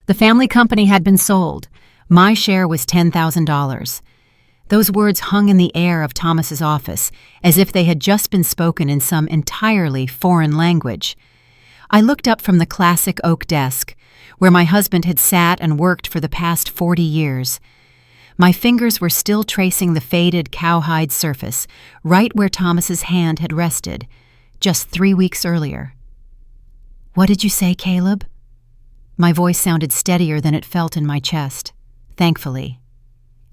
The family company had been sold. My share was $10,000. Those words hung in the air of Thomas's office, as if they had just been spoken in some entirely foreign language. I looked up from the classic oak desk, where my husband had sat and worked for the past 40 years. My fingers were still tracing the faded cowhide surface, right where Thomas's hand had rested, just 3 weeks earlier. "What did you say, Caleb?" My voice sounded steadier than it felt in my chest, thankfully.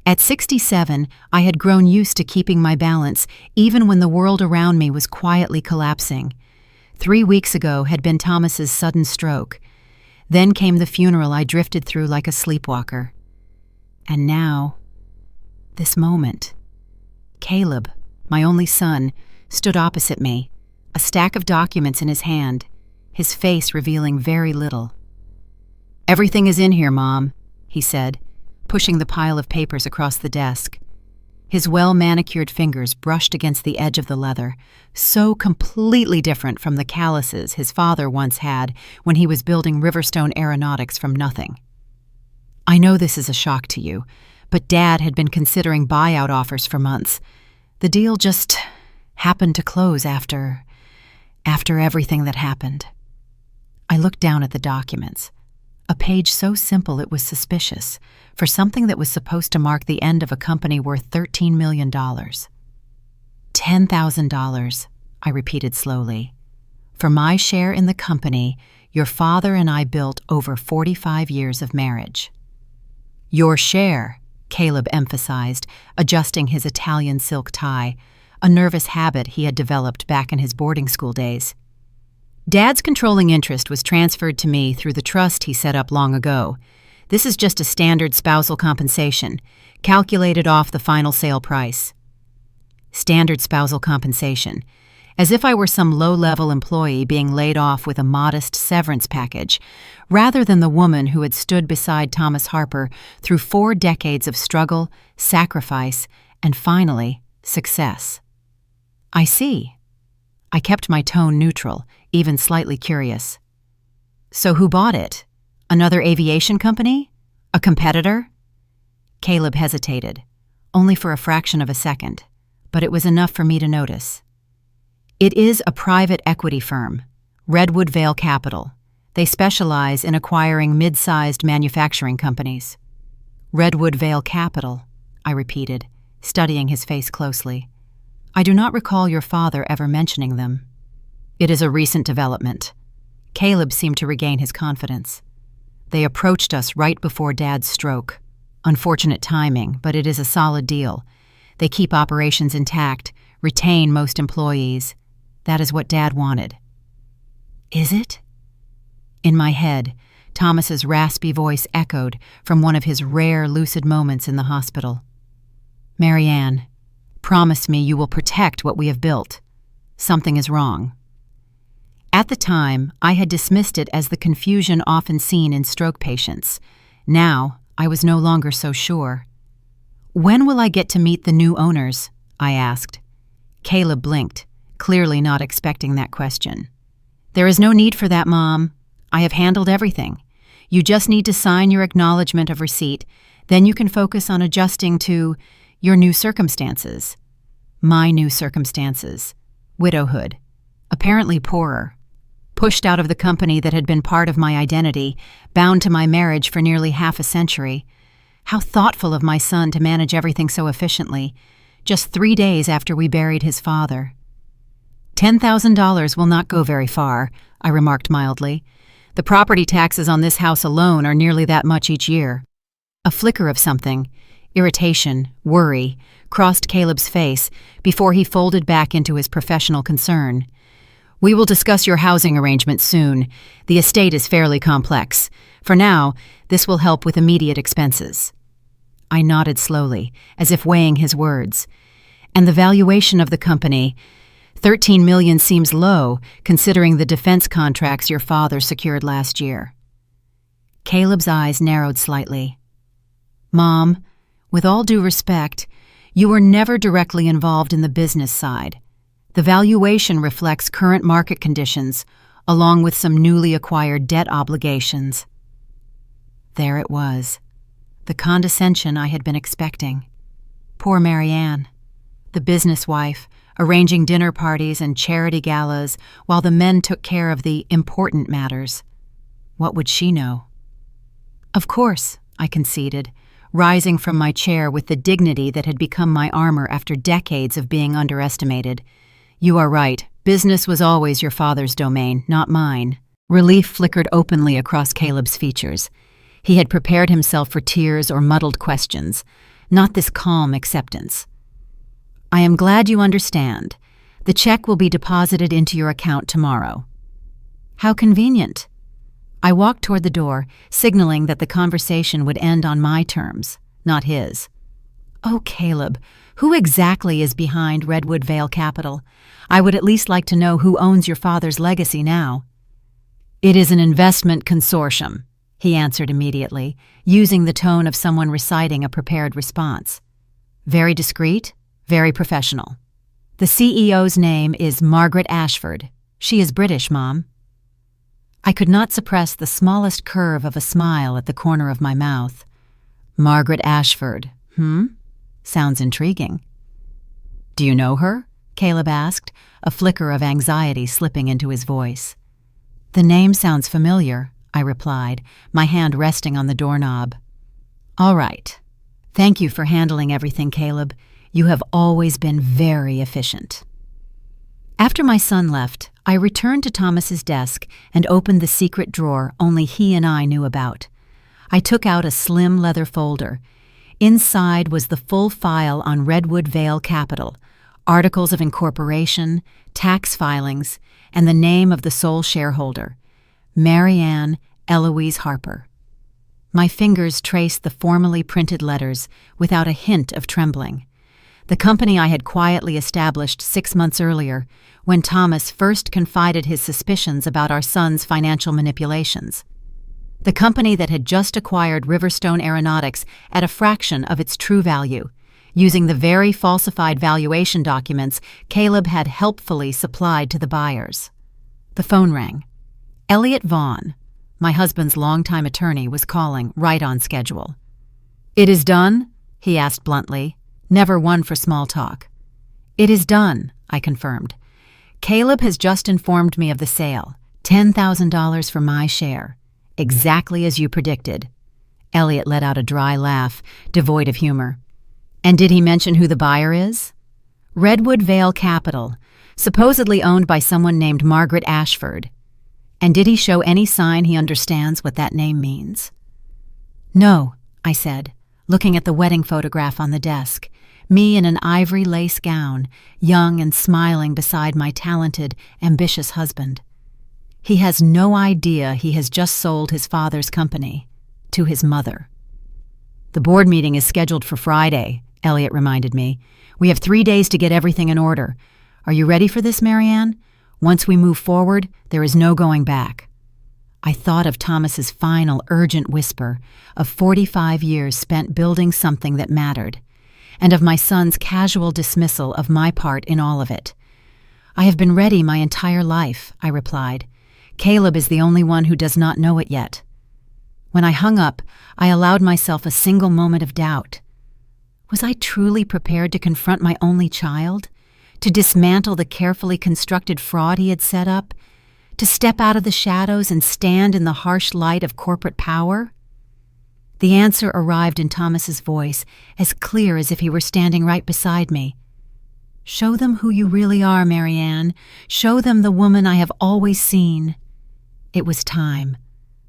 At 67, I had grown used to keeping my balance, even when the world around me was quietly collapsing. 3 weeks ago had been Thomas's sudden stroke. Then came the funeral I drifted through like a sleepwalker. And now, this moment. Caleb, my only son, stood opposite me, a stack of documents in his hand, his face revealing very little. "Everything is in here, Mom," he said, pushing the pile of papers across the desk. His well-manicured fingers brushed against the edge of the leather, so completely different from the calluses his father once had when he was building Riverstone Aeronautics from nothing. "I know this is a shock to you, but Dad had been considering buyout offers for months. The deal just happened to close after everything that happened." I looked down at the documents. A page so simple it was suspicious, for something that was supposed to mark the end of a company worth $13 million. $10,000, I repeated slowly. "For my share in the company, your father and I built over 45 years of marriage." "Your share," Caleb emphasized, adjusting his Italian silk tie, a nervous habit he had developed back in his boarding school days. "Dad's controlling interest was transferred to me through the trust he set up long ago. This is just a standard spousal compensation, calculated off the final sale price." Standard spousal compensation, as if I were some low-level employee being laid off with a modest severance package, rather than the woman who had stood beside Thomas Harper through 4 decades of struggle, sacrifice, and finally, success. "I see." I kept my tone neutral, even slightly curious. "So who bought it? Another aviation company? A competitor?" Caleb hesitated, only for a fraction of a second, but it was enough for me to notice. "It is a private equity firm, Redwood Vale Capital. They specialize in acquiring mid-sized manufacturing companies." "Redwood Vale Capital," I repeated, studying his face closely. "I do not recall your father ever mentioning them." "It is a recent development." Caleb seemed to regain his confidence. "They approached us right before Dad's stroke. Unfortunate timing, but it is a solid deal. They keep operations intact, retain most employees. That is what Dad wanted." "Is it?" In my head, Thomas's raspy voice echoed from one of his rare lucid moments in the hospital. "Marianne, promise me you will protect what we have built. Something is wrong." At the time, I had dismissed it as the confusion often seen in stroke patients. Now, I was no longer so sure. "When will I get to meet the new owners?" I asked. Caleb blinked, clearly not expecting that question. "There is no need for that, Mom. I have handled everything. You just need to sign your acknowledgement of receipt, then you can focus on adjusting to your new circumstances." My new circumstances. Widowhood. Apparently poorer. Pushed out of the company that had been part of my identity, bound to my marriage for nearly half a century. How thoughtful of my son to manage everything so efficiently, just 3 days after we buried his father. $10,000 will not go very far, I remarked mildly. The property taxes on this house alone are nearly that much each year. A flicker of something, irritation, worry, crossed Caleb's face before he folded back into his professional concern. "We will discuss your housing arrangements soon. The estate is fairly complex. For now, this will help with immediate expenses." I nodded slowly, as if weighing his words. "And the valuation of the company, $13 million seems low, considering the defense contracts your father secured last year." Caleb's eyes narrowed slightly. "Mom, with all due respect, you were never directly involved in the business side. The valuation reflects current market conditions, along with some newly acquired debt obligations." There it was. The condescension I had been expecting. Poor Marianne, the business wife, arranging dinner parties and charity galas while the men took care of the important matters. What would she know? Of course, I conceded, rising from my chair with the dignity that had become my armor after decades of being underestimated. You are right. Business was always your father's domain, not mine. Relief flickered openly across Caleb's features. He had prepared himself for tears or muddled questions, not this calm acceptance. I am glad you understand. The check will be deposited into your account tomorrow. How convenient. I walked toward the door, signaling that the conversation would end on my terms, not his. Oh, Caleb, who exactly is behind Redwood Vale Capital? I would at least like to know who owns your father's legacy now. It is an investment consortium, he answered immediately, using the tone of someone reciting a prepared response. Very discreet, very professional. The CEO's name is Margaret Ashford. She is British, Mom. I could not suppress the smallest curve of a smile at the corner of my mouth. Margaret Ashford, Sounds intriguing. Do you know her? Caleb asked, a flicker of anxiety slipping into his voice. The name sounds familiar, I replied, my hand resting on the doorknob. All right. Thank you for handling everything, Caleb. You have always been very efficient. After my son left, I returned to Thomas's desk and opened the secret drawer only he and I knew about. I took out a slim leather folder. Inside was the full file on Redwood Vale Capital, articles of incorporation, tax filings, and the name of the sole shareholder, Marianne Eloise Harper. My fingers traced the formally printed letters without a hint of trembling. The company I had quietly established 6 months earlier, when Thomas first confided his suspicions about our son's financial manipulations. The company that had just acquired Riverstone Aeronautics at a fraction of its true value, using the very falsified valuation documents Caleb had helpfully supplied to the buyers. The phone rang. Elliot Vaughn, my husband's longtime attorney, was calling, right on schedule. "It is done?" he asked bluntly, never one for small talk. "It is done," I confirmed. "Caleb has just informed me of the sale, $10,000 for my share. Exactly as you predicted." Elliot let out a dry laugh, devoid of humor. "And did he mention who the buyer is?" "Redwood Vale Capital, supposedly owned by someone named Margaret Ashford." "And did he show any sign he understands what that name means?" "No," I said, looking at the wedding photograph on the desk, me in an ivory lace gown, young and smiling beside my talented, ambitious husband. "He has no idea he has just sold his father's company to his mother." "The board meeting is scheduled for Friday," Elliot reminded me. "We have 3 days to get everything in order. Are you ready for this, Marianne? Once we move forward, there is no going back." I thought of Thomas's final urgent whisper, of 45 years spent building something that mattered, and of my son's casual dismissal of my part in all of it. "I have been ready my entire life," I replied. "Caleb is the only one who does not know it yet." When I hung up, I allowed myself a single moment of doubt. Was I truly prepared to confront my only child? To dismantle the carefully constructed fraud he had set up? To step out of the shadows and stand in the harsh light of corporate power? The answer arrived in Thomas's voice, as clear as if he were standing right beside me. "Show them who you really are, Marianne. Show them the woman I have always seen." It was time.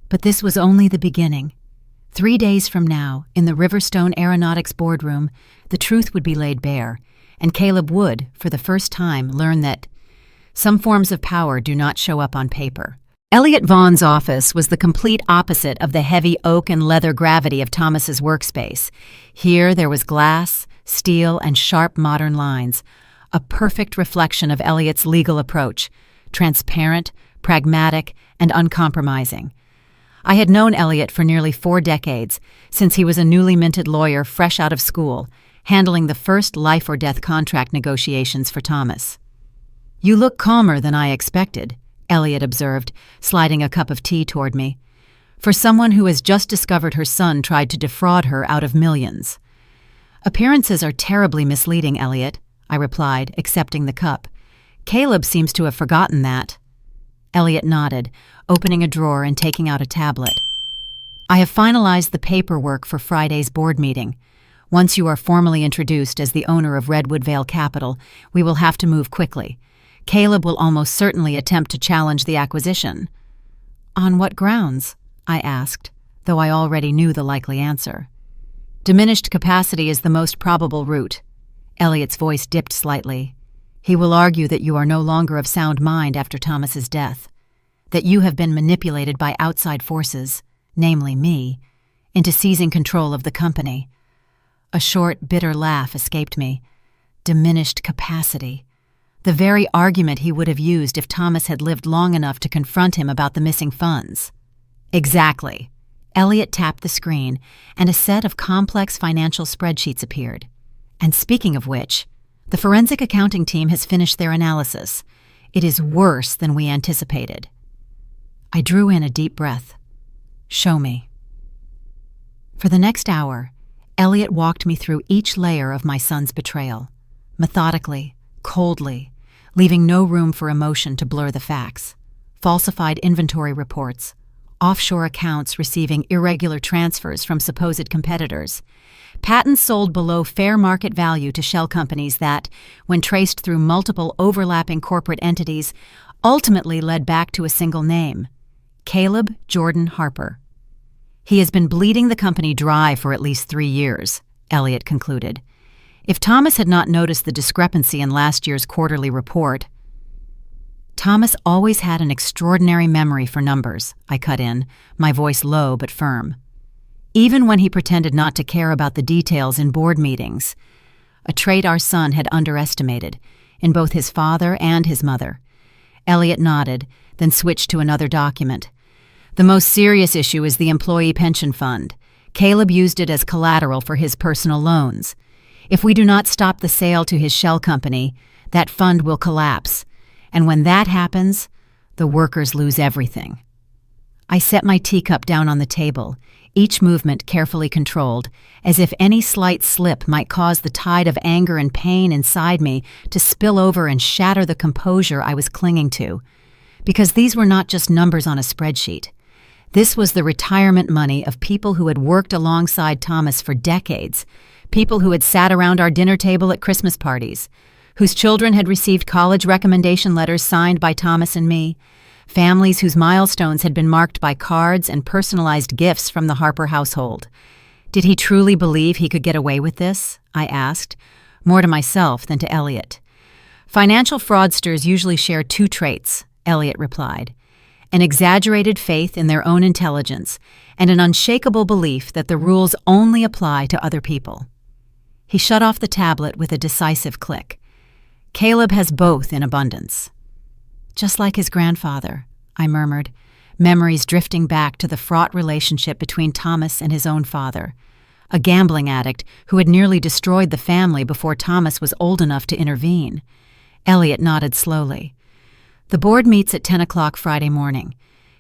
But this was only the beginning. 3 days from now, in the Riverstone Aeronautics boardroom, the truth would be laid bare, and Caleb would, for the first time, learn that some forms of power do not show up on paper. Elliot Vaughn's office was the complete opposite of the heavy oak and leather gravity of Thomas's workspace. Here there was glass, steel, and sharp modern lines, a perfect reflection of Elliot's legal approach, transparent, pragmatic, and uncompromising. I had known Elliot for nearly 4 decades, since he was a newly minted lawyer fresh out of school, handling the first life-or-death contract negotiations for Thomas. "You look calmer than I expected," Elliot observed, sliding a cup of tea toward me. for someone who has just discovered her son tried to defraud her out of millions. Appearances are terribly misleading, Elliot, I replied, accepting the cup. Caleb seems to have forgotten that. Elliot nodded, opening a drawer and taking out a tablet. I have finalized the paperwork for Friday's board meeting. Once you are formally introduced as the owner of Redwood Vale Capital, we will have to move quickly. Caleb will almost certainly attempt to challenge the acquisition. On what grounds? I asked, though I already knew the likely answer. Diminished capacity is the most probable route. Elliot's voice dipped slightly. He will argue that you are no longer of sound mind after Thomas's death, that you have been manipulated by outside forces, namely me, into seizing control of the company. A short, bitter laugh escaped me. Diminished capacity. The very argument he would have used if Thomas had lived long enough to confront him about the missing funds. Exactly. Elliot tapped the screen, and a set of complex financial spreadsheets appeared. And speaking of which, the forensic accounting team has finished their analysis. It is worse than we anticipated. I drew in a deep breath. Show me. For the next hour, Elliot walked me through each layer of my son's betrayal, methodically, coldly, leaving no room for emotion to blur the facts. Falsified inventory reports, offshore accounts receiving irregular transfers from supposed competitors, patents sold below fair market value to shell companies that, when traced through multiple overlapping corporate entities, ultimately led back to a single name, Caleb Jordan Harper. He has been bleeding the company dry for at least 3 years, Elliot concluded. If Thomas had not noticed the discrepancy in last year's quarterly report— Thomas always had an extraordinary memory for numbers, I cut in, my voice low but firm. Even when he pretended not to care about the details in board meetings, a trait our son had underestimated, in both his father and his mother. Elliot nodded, then switched to another document. The most serious issue is the employee pension fund. Caleb used it as collateral for his personal loans. If we do not stop the sale to his shell company, that fund will collapse. And when that happens, the workers lose everything. I set my teacup down on the table, each movement carefully controlled, as if any slight slip might cause the tide of anger and pain inside me to spill over and shatter the composure I was clinging to. Because these were not just numbers on a spreadsheet. This was the retirement money of people who had worked alongside Thomas for decades, people who had sat around our dinner table at Christmas parties, whose children had received college recommendation letters signed by Thomas and me, families whose milestones had been marked by cards and personalized gifts from the Harper household. Did he truly believe he could get away with this? I asked, more to myself than to Elliot. Financial fraudsters usually share 2 traits, Elliot replied. An exaggerated faith in their own intelligence and an unshakable belief that the rules only apply to other people. He shut off the tablet with a decisive click. Caleb has both in abundance. Just like his grandfather, I murmured, memories drifting back to the fraught relationship between Thomas and his own father, a gambling addict who had nearly destroyed the family before Thomas was old enough to intervene. Elliot nodded slowly. The board meets at 10 o'clock Friday morning.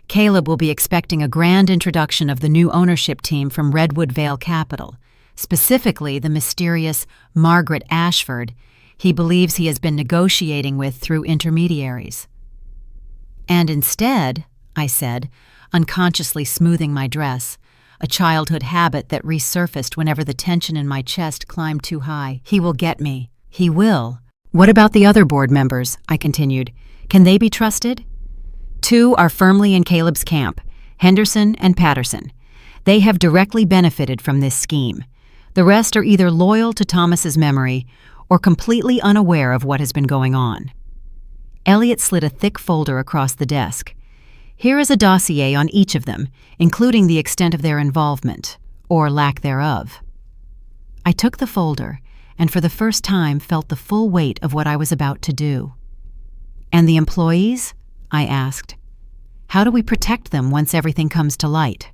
Caleb will be expecting a grand introduction of the new ownership team from Redwood Vale Capital, specifically the mysterious Margaret Ashford he believes he has been negotiating with through intermediaries. And instead, I said, unconsciously smoothing my dress, a childhood habit that resurfaced whenever the tension in my chest climbed too high, he will get me. He will. What about the other board members? I continued. Can they be trusted? 2 are firmly in Caleb's camp, Henderson and Patterson. They have directly benefited from this scheme. The rest are either loyal to Thomas's memory or completely unaware of what has been going on. Elliot slid a thick folder across the desk. Here is a dossier on each of them, including the extent of their involvement, or lack thereof. I took the folder, and for the first time felt the full weight of what I was about to do. And the employees? I asked. How do we protect them once everything comes to light?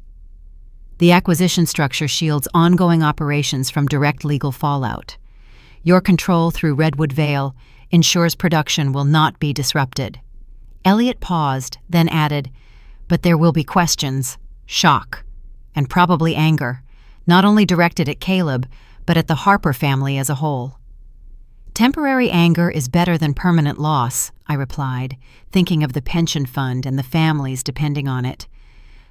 The acquisition structure shields ongoing operations from direct legal fallout. Your control through Redwood Vale ensures production will not be disrupted. Elliot paused, then added, but there will be questions. shock, and probably anger, not only directed at Caleb, but at the Harper family as a whole. "Temporary anger is better than permanent loss," I replied, thinking of the pension fund and the families depending on it.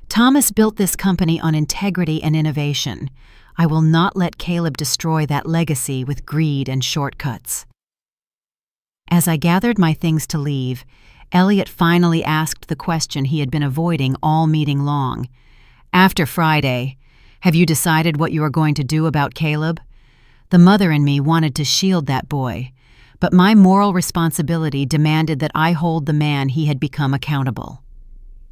"Thomas built this company on integrity and innovation. I will not let Caleb destroy that legacy with greed and shortcuts." As I gathered my things to leave, Elliot finally asked the question he had been avoiding all meeting long. "After Friday, have you decided what you are going to do about Caleb?" The mother in me wanted to shield that boy, but my moral responsibility demanded that I hold the man he had become accountable.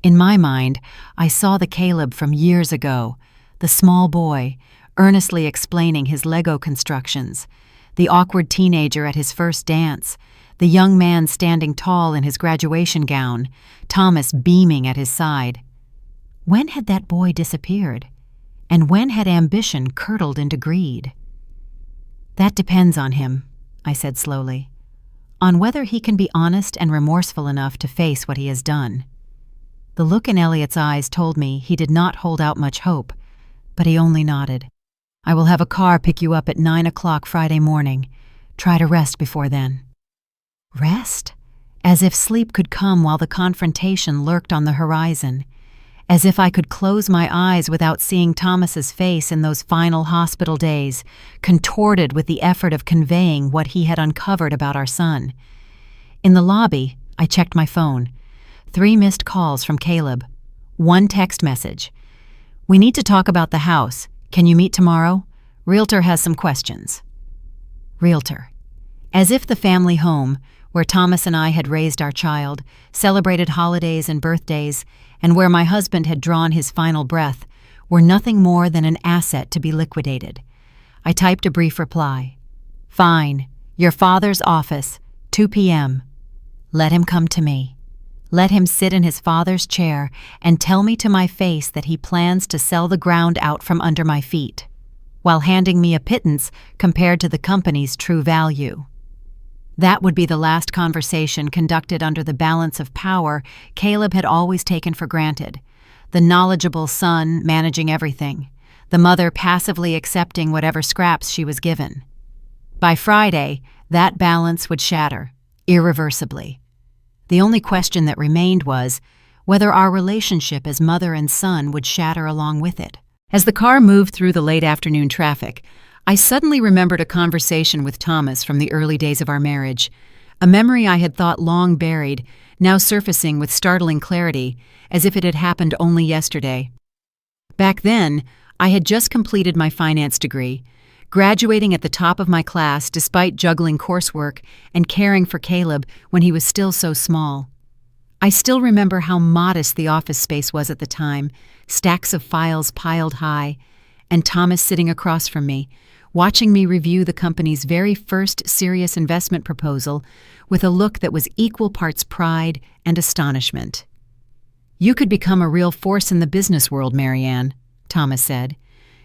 In my mind, I saw the Caleb from years ago, the small boy, earnestly explaining his Lego constructions, the awkward teenager at his first dance, the young man standing tall in his graduation gown, Thomas beaming at his side. When had that boy disappeared? And when had ambition curdled into greed? "That depends on him," I said slowly, "on whether he can be honest and remorseful enough to face what he has done." The look in Elliot's eyes told me he did not hold out much hope, but he only nodded. "I will have a car pick you up at 9 o'clock Friday morning. Try to rest before then." Rest? As if sleep could come while the confrontation lurked on the horizon. As if I could close my eyes without seeing Thomas's face in those final hospital days, contorted with the effort of conveying what he had uncovered about our son. In the lobby, I checked my phone. 3 missed calls from Caleb. 1 text message. "We need to talk about the house. Can you meet tomorrow? Realtor has some questions." Realtor. As if the family home, where Thomas and I had raised our child, celebrated holidays and birthdays, and where my husband had drawn his final breath, were nothing more than an asset to be liquidated. I typed a brief reply. "Fine. Your father's office, 2 p.m. Let him come to me. Let him sit in his father's chair and tell me to my face that he plans to sell the ground out from under my feet, while handing me a pittance compared to the company's true value." That would be the last conversation conducted under the balance of power Caleb had always taken for granted. The knowledgeable son managing everything, the mother passively accepting whatever scraps she was given. By Friday, that balance would shatter, irreversibly. The only question that remained was whether our relationship as mother and son would shatter along with it. As the car moved through the late afternoon traffic, I suddenly remembered a conversation with Thomas from the early days of our marriage, a memory I had thought long buried, now surfacing with startling clarity, as if it had happened only yesterday. Back then, I had just completed my finance degree, graduating at the top of my class despite juggling coursework and caring for Caleb when he was still so small. I still remember how modest the office space was at the time, stacks of files piled high, and Thomas sitting across from me, watching me review the company's very first serious investment proposal with a look that was equal parts pride and astonishment. "You could become a real force in the business world, Marianne," Thomas said.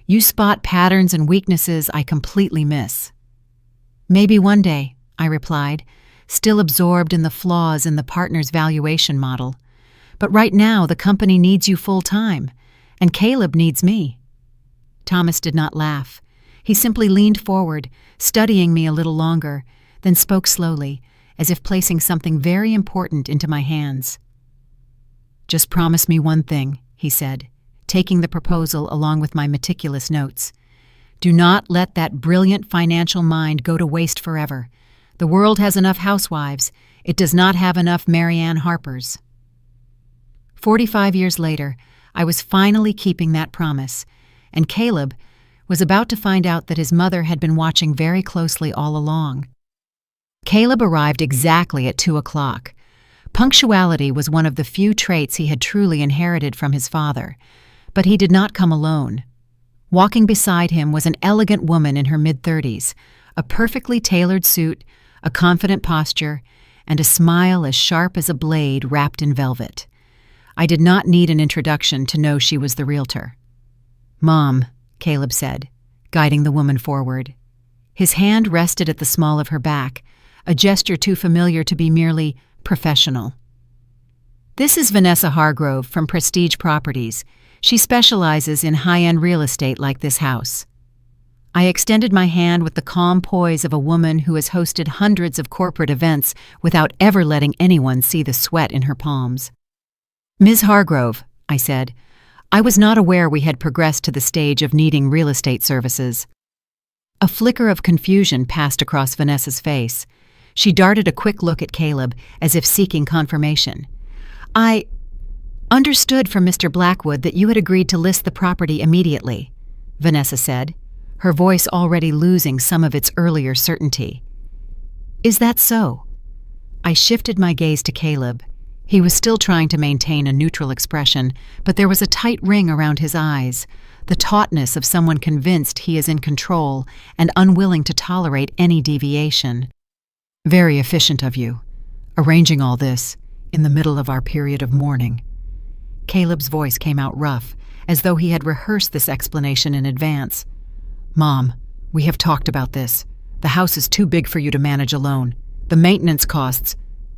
"You spot patterns and weaknesses I completely miss." "Maybe one day," I replied, still absorbed in the flaws in the partner's valuation model. "But right now the company needs you full-time, and Caleb needs me." Thomas did not laugh. He simply leaned forward, studying me a little longer, then spoke slowly, as if placing something very important into my hands. "Just promise me one thing," he said, taking the proposal along with my meticulous notes. "Do not let that brilliant financial mind go to waste forever. The world has enough housewives. It does not have enough Marianne Harpers." 45 years later, I was finally keeping that promise, and Caleb was about to find out that his mother had been watching very closely all along. Caleb arrived exactly at 2 o'clock. Punctuality was one of the few traits he had truly inherited from his father, but he did not come alone. Walking beside him was an elegant woman in her mid-30s, a perfectly tailored suit, a confident posture, and a smile as sharp as a blade wrapped in velvet. I did not need an introduction to know she was the realtor. "Mom," Caleb said, guiding the woman forward. His hand rested at the small of her back, a gesture too familiar to be merely professional. "This is Vanessa Hargrove from Prestige Properties. She specializes in high-end real estate like this house. I extended my hand with the calm poise of a woman who has hosted hundreds of corporate events without ever letting anyone see the sweat in her palms. "Ms. Hargrove," I said, "I was not aware we had progressed to the stage of needing real estate services." A flicker of confusion passed across Vanessa's face. She darted a quick look at Caleb, as if seeking confirmation. "I understood from Mr. Blackwood that you had agreed to list the property immediately," Vanessa said, her voice already losing some of its earlier certainty. "Is that so?" I shifted my gaze to Caleb. He was still trying to maintain a neutral expression, but there was a tight ring around his eyes, the tautness of someone convinced he is in control and unwilling to tolerate any deviation. "Very efficient of you, arranging all this in the middle of our period of mourning." Caleb's voice came out rough, as though he had rehearsed this explanation in advance. "Mom, we have talked about this. The house is too big for you to manage alone. The maintenance costs—"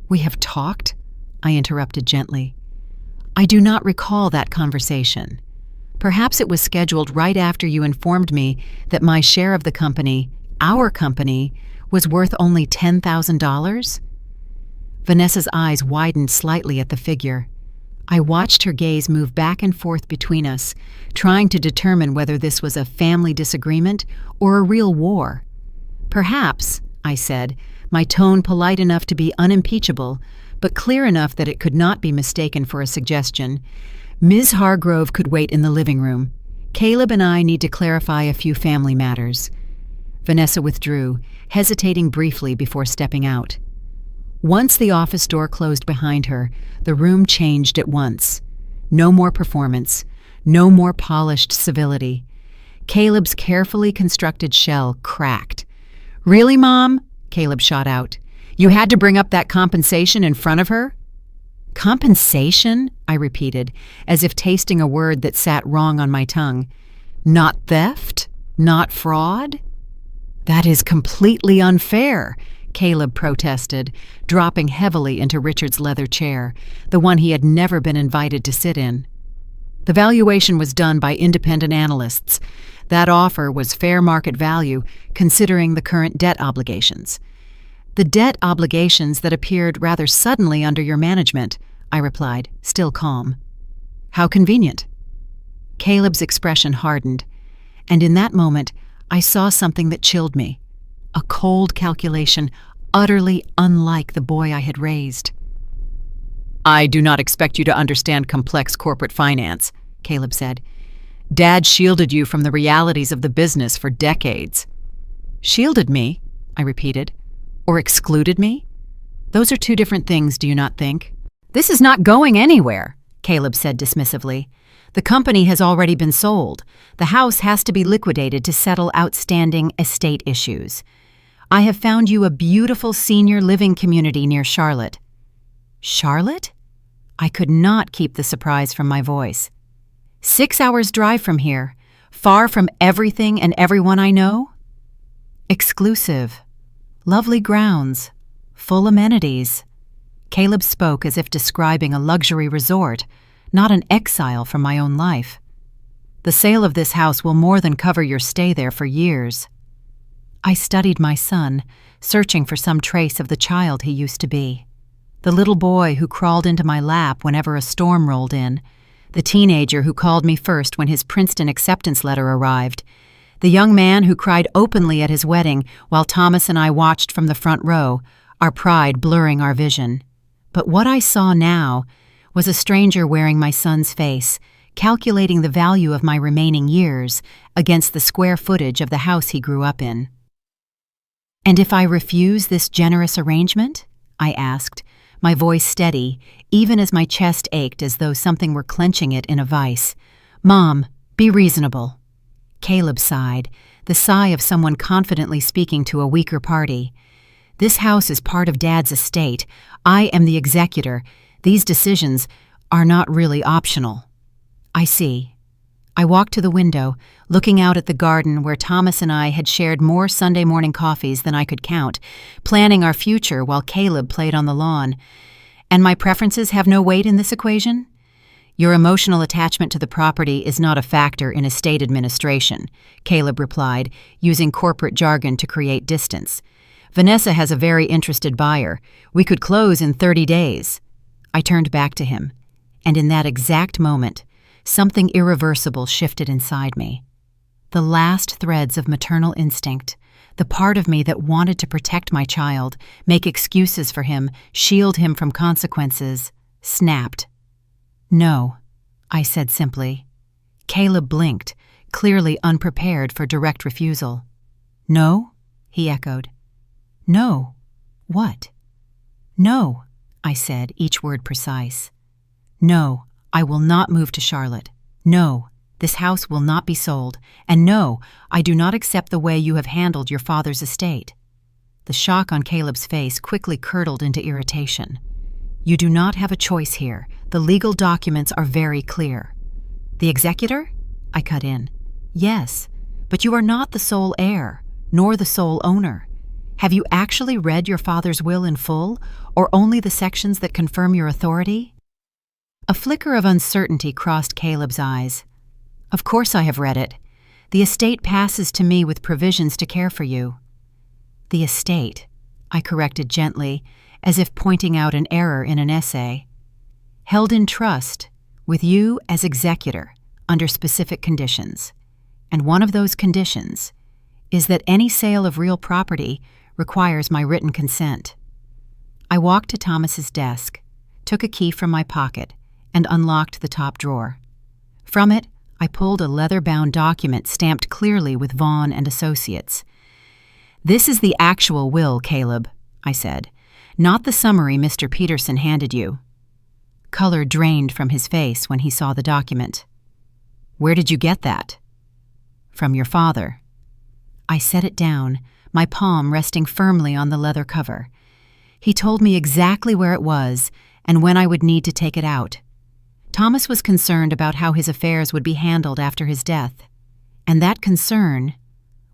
"We have talked?" I interrupted gently. "I do not recall that conversation. Perhaps it was scheduled right after you informed me that my share of the company, our company, was worth only $10,000? Vanessa's eyes widened slightly at the figure. I watched her gaze move back and forth between us, trying to determine whether this was a family disagreement or a real war. "Perhaps," I said, my tone polite enough to be unimpeachable, but clear enough that it could not be mistaken for a suggestion. "Ms. Hargrove could wait in the living room. Caleb and I need to clarify a few family matters." Vanessa withdrew, hesitating briefly before stepping out. Once the office door closed behind her, the room changed at once. No more performance, no more polished civility. Caleb's carefully constructed shell cracked. "Really, Mom?" Caleb shot out. "You had to bring up that compensation in front of her?" "Compensation?" I repeated, as if tasting a word that sat wrong on my tongue. "Not theft? Not fraud?" "That is completely unfair," Caleb protested, dropping heavily into Richard's leather chair, the one he had never been invited to sit in. "The valuation was done by independent analysts. That offer was fair market value, considering the current debt obligations." "The debt obligations that appeared rather suddenly under your management," I replied, still calm. "How convenient." Caleb's expression hardened, and in that moment I saw something that chilled me. A cold calculation utterly unlike the boy I had raised. "I do not expect you to understand complex corporate finance," Caleb said. "Dad shielded you from the realities of the business for decades." "Shielded me?" I repeated. "Or excluded me? Those are two different things, do you not think?" "This is not going anywhere," Caleb said dismissively. "The company has already been sold. The house has to be liquidated to settle outstanding estate issues. I have found you a beautiful senior living community near Charlotte." "Charlotte?" I could not keep the surprise from my voice. 6 hours' drive from here, far from everything and everyone I know? Exclusive. Lovely grounds. Full amenities." Caleb spoke as if describing a luxury resort, not an exile from my own life. "The sale of this house will more than cover your stay there for years." I studied my son, searching for some trace of the child he used to be. The little boy who crawled into my lap whenever a storm rolled in, the teenager who called me first when his Princeton acceptance letter arrived, the young man who cried openly at his wedding while Thomas and I watched from the front row, our pride blurring our vision. But what I saw now was a stranger wearing my son's face, calculating the value of my remaining years against the square footage of the house he grew up in. "And if I refuse this generous arrangement?" I asked, my voice steady, even as my chest ached as though something were clenching it in a vice. "Mom, be reasonable." Caleb sighed, the sigh of someone confidently speaking to a weaker party. "This house is part of Dad's estate. I am the executor. These decisions are not really optional." "I see." I walked to the window, looking out at the garden where Thomas and I had shared more Sunday morning coffees than I could count, planning our future while Caleb played on the lawn. "And my preferences have no weight in this equation?" Your emotional attachment to the property is not a factor in estate administration, Caleb replied, using corporate jargon to create distance. Vanessa has a very interested buyer. We could close in 30 days. I turned back to him, and in that exact moment, something irreversible shifted inside me. The last threads of maternal instinct, the part of me that wanted to protect my child, make excuses for him, shield him from consequences, snapped. "No," I said simply. Caleb blinked, clearly unprepared for direct refusal. "No?" he echoed. "No. What?" "No," I said, each word precise. "No, I will not move to Charlotte. No, this house will not be sold. And no, I do not accept the way you have handled your father's estate." The shock on Caleb's face quickly curdled into irritation. "You do not have a choice here. The legal documents are very clear." "The executor?" I cut in. "Yes, but you are not the sole heir, nor the sole owner. Have you actually read your father's will in full, or only the sections that confirm your authority?" A flicker of uncertainty crossed Caleb's eyes. "Of course I have read it. The estate passes to me with provisions to care for you." "The estate," I corrected gently, as if pointing out an error in an essay. "Held in trust, with you as executor, under specific conditions. And one of those conditions is that any sale of real property requires my written consent." I walked to Thomas's desk, took a key from my pocket, and unlocked the top drawer. From it, I pulled a leather-bound document stamped clearly with Vaughn and Associates. "This is the actual will, Caleb," I said, "not the summary Mr. Peterson handed you." Color drained from his face when he saw the document. "Where did you get that?" "From your father." I set it down, my palm resting firmly on the leather cover. He told me exactly where it was and when I would need to take it out. Thomas was concerned about how his affairs would be handled after his death, and that concern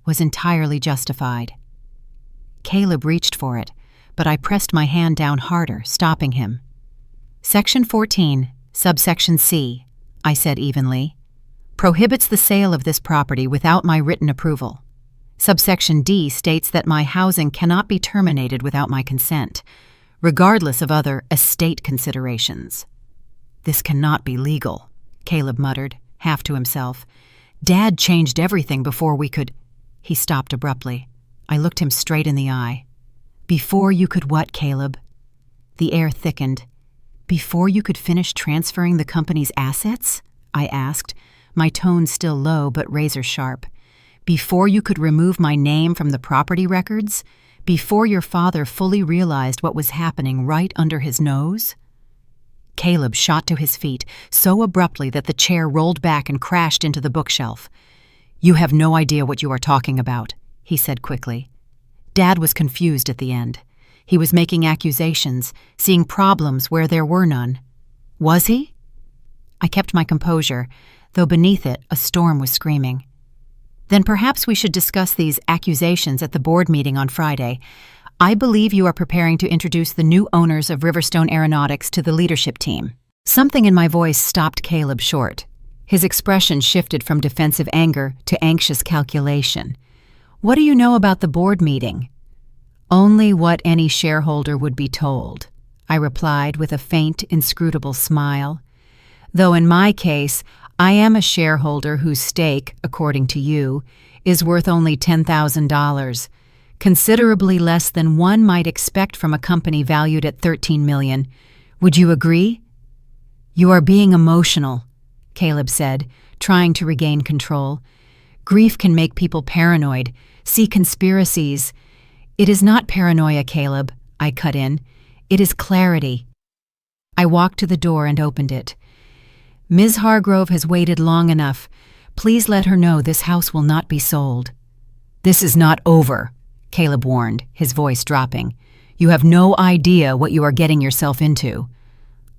was entirely justified. Caleb reached for it, but I pressed my hand down harder, stopping him. "Section 14, subsection C," I said evenly, "prohibits the sale of this property without my written approval. Subsection D states that my housing cannot be terminated without my consent, regardless of other estate considerations." "This cannot be legal," Caleb muttered, half to himself. "Dad changed everything before we could—" He stopped abruptly. I looked him straight in the eye. "Before you could what, Caleb?" The air thickened. "Before you could finish transferring the company's assets?" I asked, my tone still low but razor-sharp. "Before you could remove my name from the property records? Before your father fully realized what was happening right under his nose?" Caleb shot to his feet, so abruptly that the chair rolled back and crashed into the bookshelf. "You have no idea what you are talking about," he said quickly. Dad was confused at the end. He was making accusations, seeing problems where there were none. Was he? I kept my composure, though beneath it a storm was screaming. "Then perhaps we should discuss these accusations at the board meeting on Friday. I believe you are preparing to introduce the new owners of Riverstone Aeronautics to the leadership team." Something in my voice stopped Caleb short. His expression shifted from defensive anger to anxious calculation. "What do you know about the board meeting?" "Only what any shareholder would be told," I replied with a faint, inscrutable smile. "Though in my case, I am a shareholder whose stake, according to you, is worth only $10,000, considerably less than one might expect from a company valued at $13 million. Would you agree?" "You are being emotional," Caleb said, trying to regain control. "Grief can make people paranoid, see conspiracies." "It is not paranoia, Caleb," I cut in. "It is clarity." I walked to the door and opened it. "Ms. Hargrove has waited long enough. Please let her know this house will not be sold." "This is not over," Caleb warned, his voice dropping. "You have no idea what you are getting yourself into."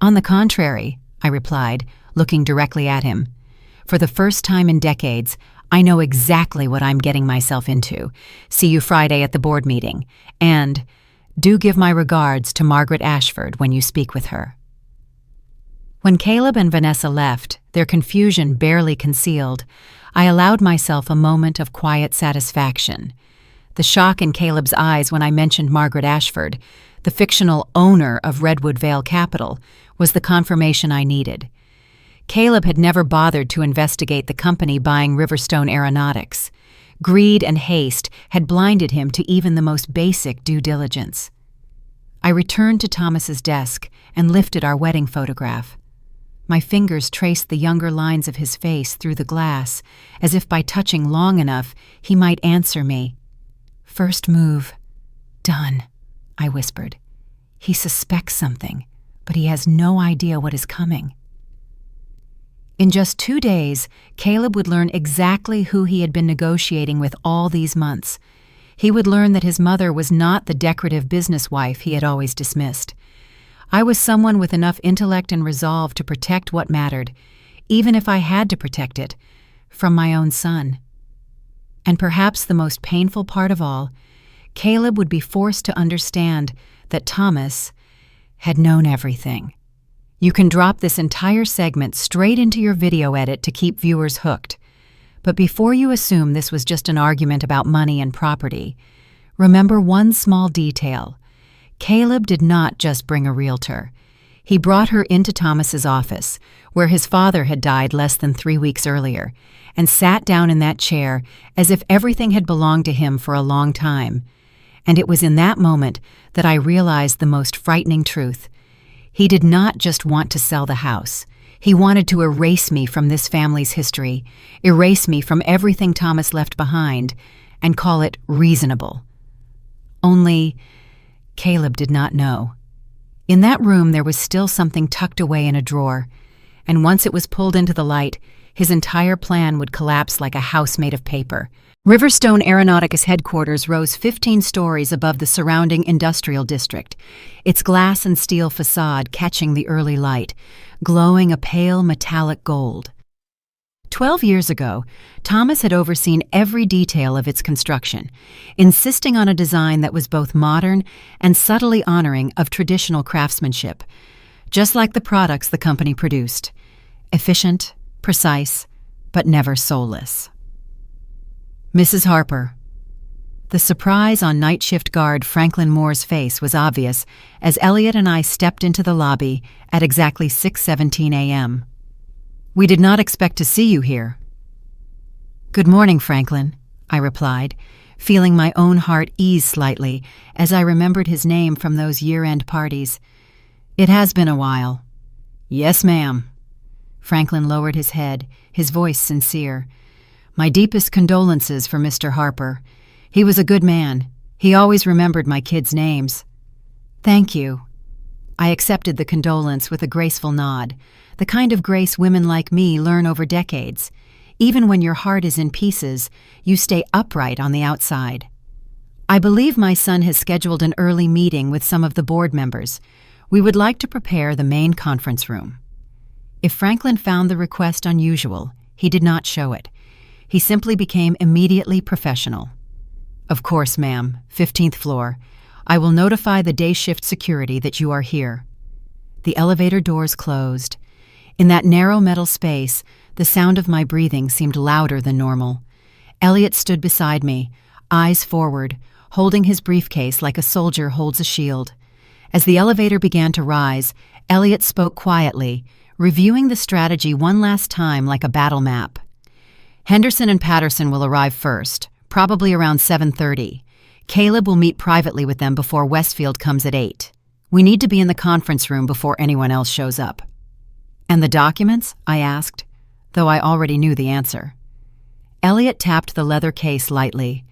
"On the contrary," I replied, looking directly at him. "For the first time in decades, I know exactly what I'm getting myself into. See you Friday at the board meeting. And do give my regards to Margaret Ashford when you speak with her." When Caleb and Vanessa left, their confusion barely concealed, I allowed myself a moment of quiet satisfaction. The shock in Caleb's eyes when I mentioned Margaret Ashford, the fictional owner of Redwood Vale Capital, was the confirmation I needed. Caleb had never bothered to investigate the company buying Riverstone Aeronautics. Greed and haste had blinded him to even the most basic due diligence. I returned to Thomas's desk and lifted our wedding photograph. My fingers traced the younger lines of his face through the glass, as if by touching long enough he might answer me. "First move. Done," I whispered. "He suspects something, but he has no idea what is coming." In just 2 days, Caleb would learn exactly who he had been negotiating with all these months. He would learn that his mother was not the decorative business wife he had always dismissed. I was someone with enough intellect and resolve to protect what mattered, even if I had to protect it, from my own son. And perhaps the most painful part of all, Caleb would be forced to understand that Thomas had known everything. You can drop this entire segment straight into your video edit to keep viewers hooked. But before you assume this was just an argument about money and property, remember one small detail. Caleb did not just bring a realtor. He brought her into Thomas's office, where his father had died less than 3 weeks earlier, and sat down in that chair as if everything had belonged to him for a long time. And it was in that moment that I realized the most frightening truth. He did not just want to sell the house. He wanted to erase me from this family's history, erase me from everything Thomas left behind, and call it reasonable. Only Caleb did not know. In that room there was still something tucked away in a drawer, and once it was pulled into the light, his entire plan would collapse like a house made of paper. Riverstone Aeronautics headquarters rose 15 stories above the surrounding industrial district, its glass and steel facade catching the early light, glowing a pale metallic gold. 12 years ago, Thomas had overseen every detail of its construction, insisting on a design that was both modern and subtly honoring of traditional craftsmanship, just like the products the company produced. Efficient, precise, but never soulless. Mrs. Harper. The surprise on night shift guard Franklin Moore's face was obvious as Elliot and I stepped into the lobby at exactly 6:17 a.m. "We did not expect to see you here." "Good morning, Franklin," I replied, feeling my own heart ease slightly as I remembered his name from those year-end parties. "It has been a while." "Yes, ma'am." Franklin lowered his head, his voice sincere. "My deepest condolences for Mr. Harper. He was a good man. He always remembered my kids' names." "Thank you." I accepted the condolence with a graceful nod, the kind of grace women like me learn over decades. Even when your heart is in pieces, you stay upright on the outside. "I believe my son has scheduled an early meeting with some of the board members. We would like to prepare the main conference room." If Franklin found the request unusual, he did not show it. He simply became immediately professional. "Of course, ma'am. 15th floor. I will notify the day shift security that you are here." The elevator doors closed. In that narrow metal space, the sound of my breathing seemed louder than normal. Elliot stood beside me, eyes forward, holding his briefcase like a soldier holds a shield. As the elevator began to rise, Elliot spoke quietly, reviewing the strategy one last time like a battle map. "Henderson and Patterson will arrive first, probably around 7:30. Caleb will meet privately with them before Westfield comes at 8. We need to be in the conference room before anyone else shows up." "And the documents?" I asked, though I already knew the answer. Elliot tapped the leather case lightly.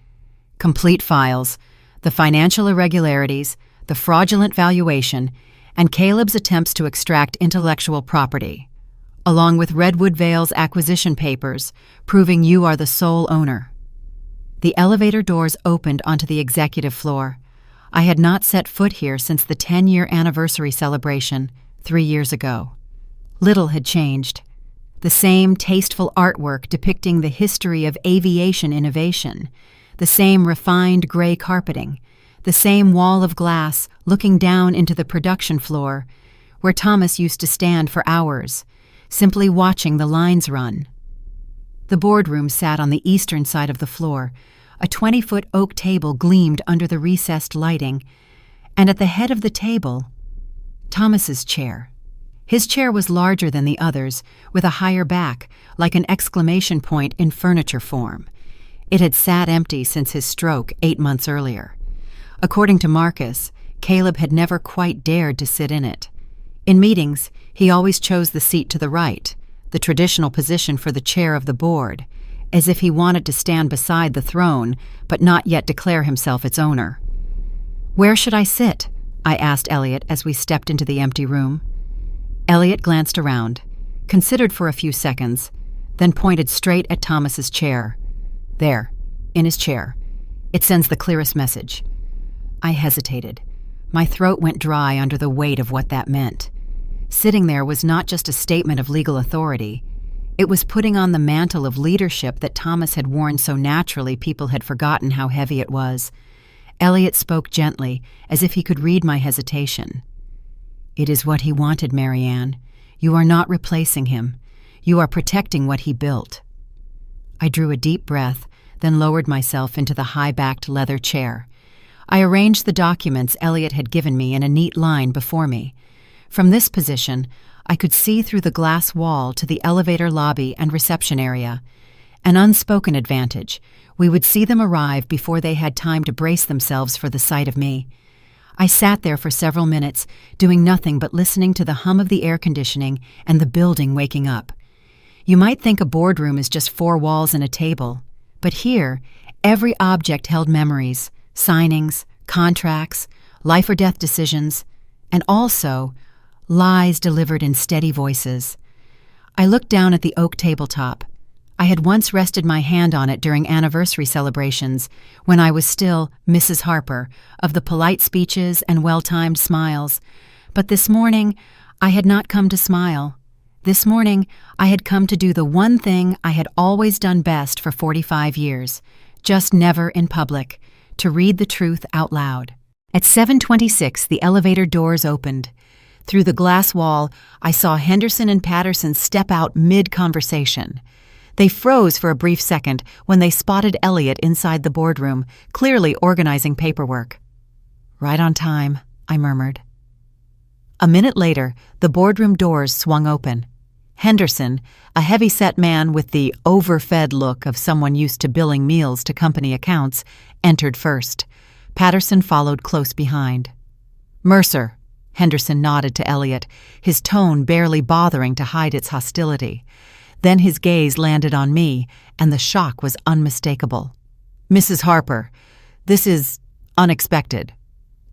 "Complete files, the financial irregularities, the fraudulent valuation, and Caleb's attempts to extract intellectual property, along with Redwood Vale's acquisition papers, proving you are the sole owner." The elevator doors opened onto the executive floor. I had not set foot here since the 10-year anniversary celebration 3 years ago. Little had changed. The same tasteful artwork depicting the history of aviation innovation, the same refined gray carpeting, the same wall of glass looking down into the production floor, where Thomas used to stand for hours, simply watching the lines run. The boardroom sat on the eastern side of the floor. A 20-foot oak table gleamed under the recessed lighting, and at the head of the table, Thomas's chair. His chair was larger than the others, with a higher back, like an exclamation point in furniture form. It had sat empty since his stroke 8 months earlier. According to Marcus, Caleb had never quite dared to sit in it. In meetings, he always chose the seat to the right, the traditional position for the chair of the board, as if he wanted to stand beside the throne, but not yet declare himself its owner. "Where should I sit?" I asked Elliot as we stepped into the empty room. Elliot glanced around, considered for a few seconds, then pointed straight at Thomas's chair. "There, in his chair. It sends the clearest message." I hesitated. My throat went dry under the weight of what that meant. Sitting there was not just a statement of legal authority. It was putting on the mantle of leadership that Thomas had worn so naturally people had forgotten how heavy it was. Elliot spoke gently, as if he could read my hesitation. "It is what he wanted, Marianne. You are not replacing him. You are protecting what he built." I drew a deep breath, then lowered myself into the high-backed leather chair. I arranged the documents Elliot had given me in a neat line before me. From this position, I could see through the glass wall to the elevator lobby and reception area. An unspoken advantage. We would see them arrive before they had time to brace themselves for the sight of me. I sat there for several minutes, doing nothing but listening to the hum of the air conditioning and the building waking up. You might think a boardroom is just 4 walls and a table, but here, every object held memories, signings, contracts, life or death decisions, and also lies delivered in steady voices. I looked down at the oak tabletop. I had once rested my hand on it during anniversary celebrations when I was still Mrs. Harper of the polite speeches and well-timed smiles. But this morning, I had not come to smile. This morning, I had come to do the one thing I had always done best for 45 years, just never in public, to read the truth out loud. At 7:26, the elevator doors opened. Through the glass wall, I saw Henderson and Patterson step out mid-conversation. They froze for a brief second when they spotted Elliot inside the boardroom, clearly organizing paperwork. "Right on time," I murmured. A minute later, the boardroom doors swung open. Henderson, a heavy-set man with the overfed look of someone used to billing meals to company accounts, entered first. Patterson followed close behind. "Mercer," Henderson nodded to Elliot, his tone barely bothering to hide its hostility. Then his gaze landed on me, and the shock was unmistakable. "Mrs. Harper, this is unexpected."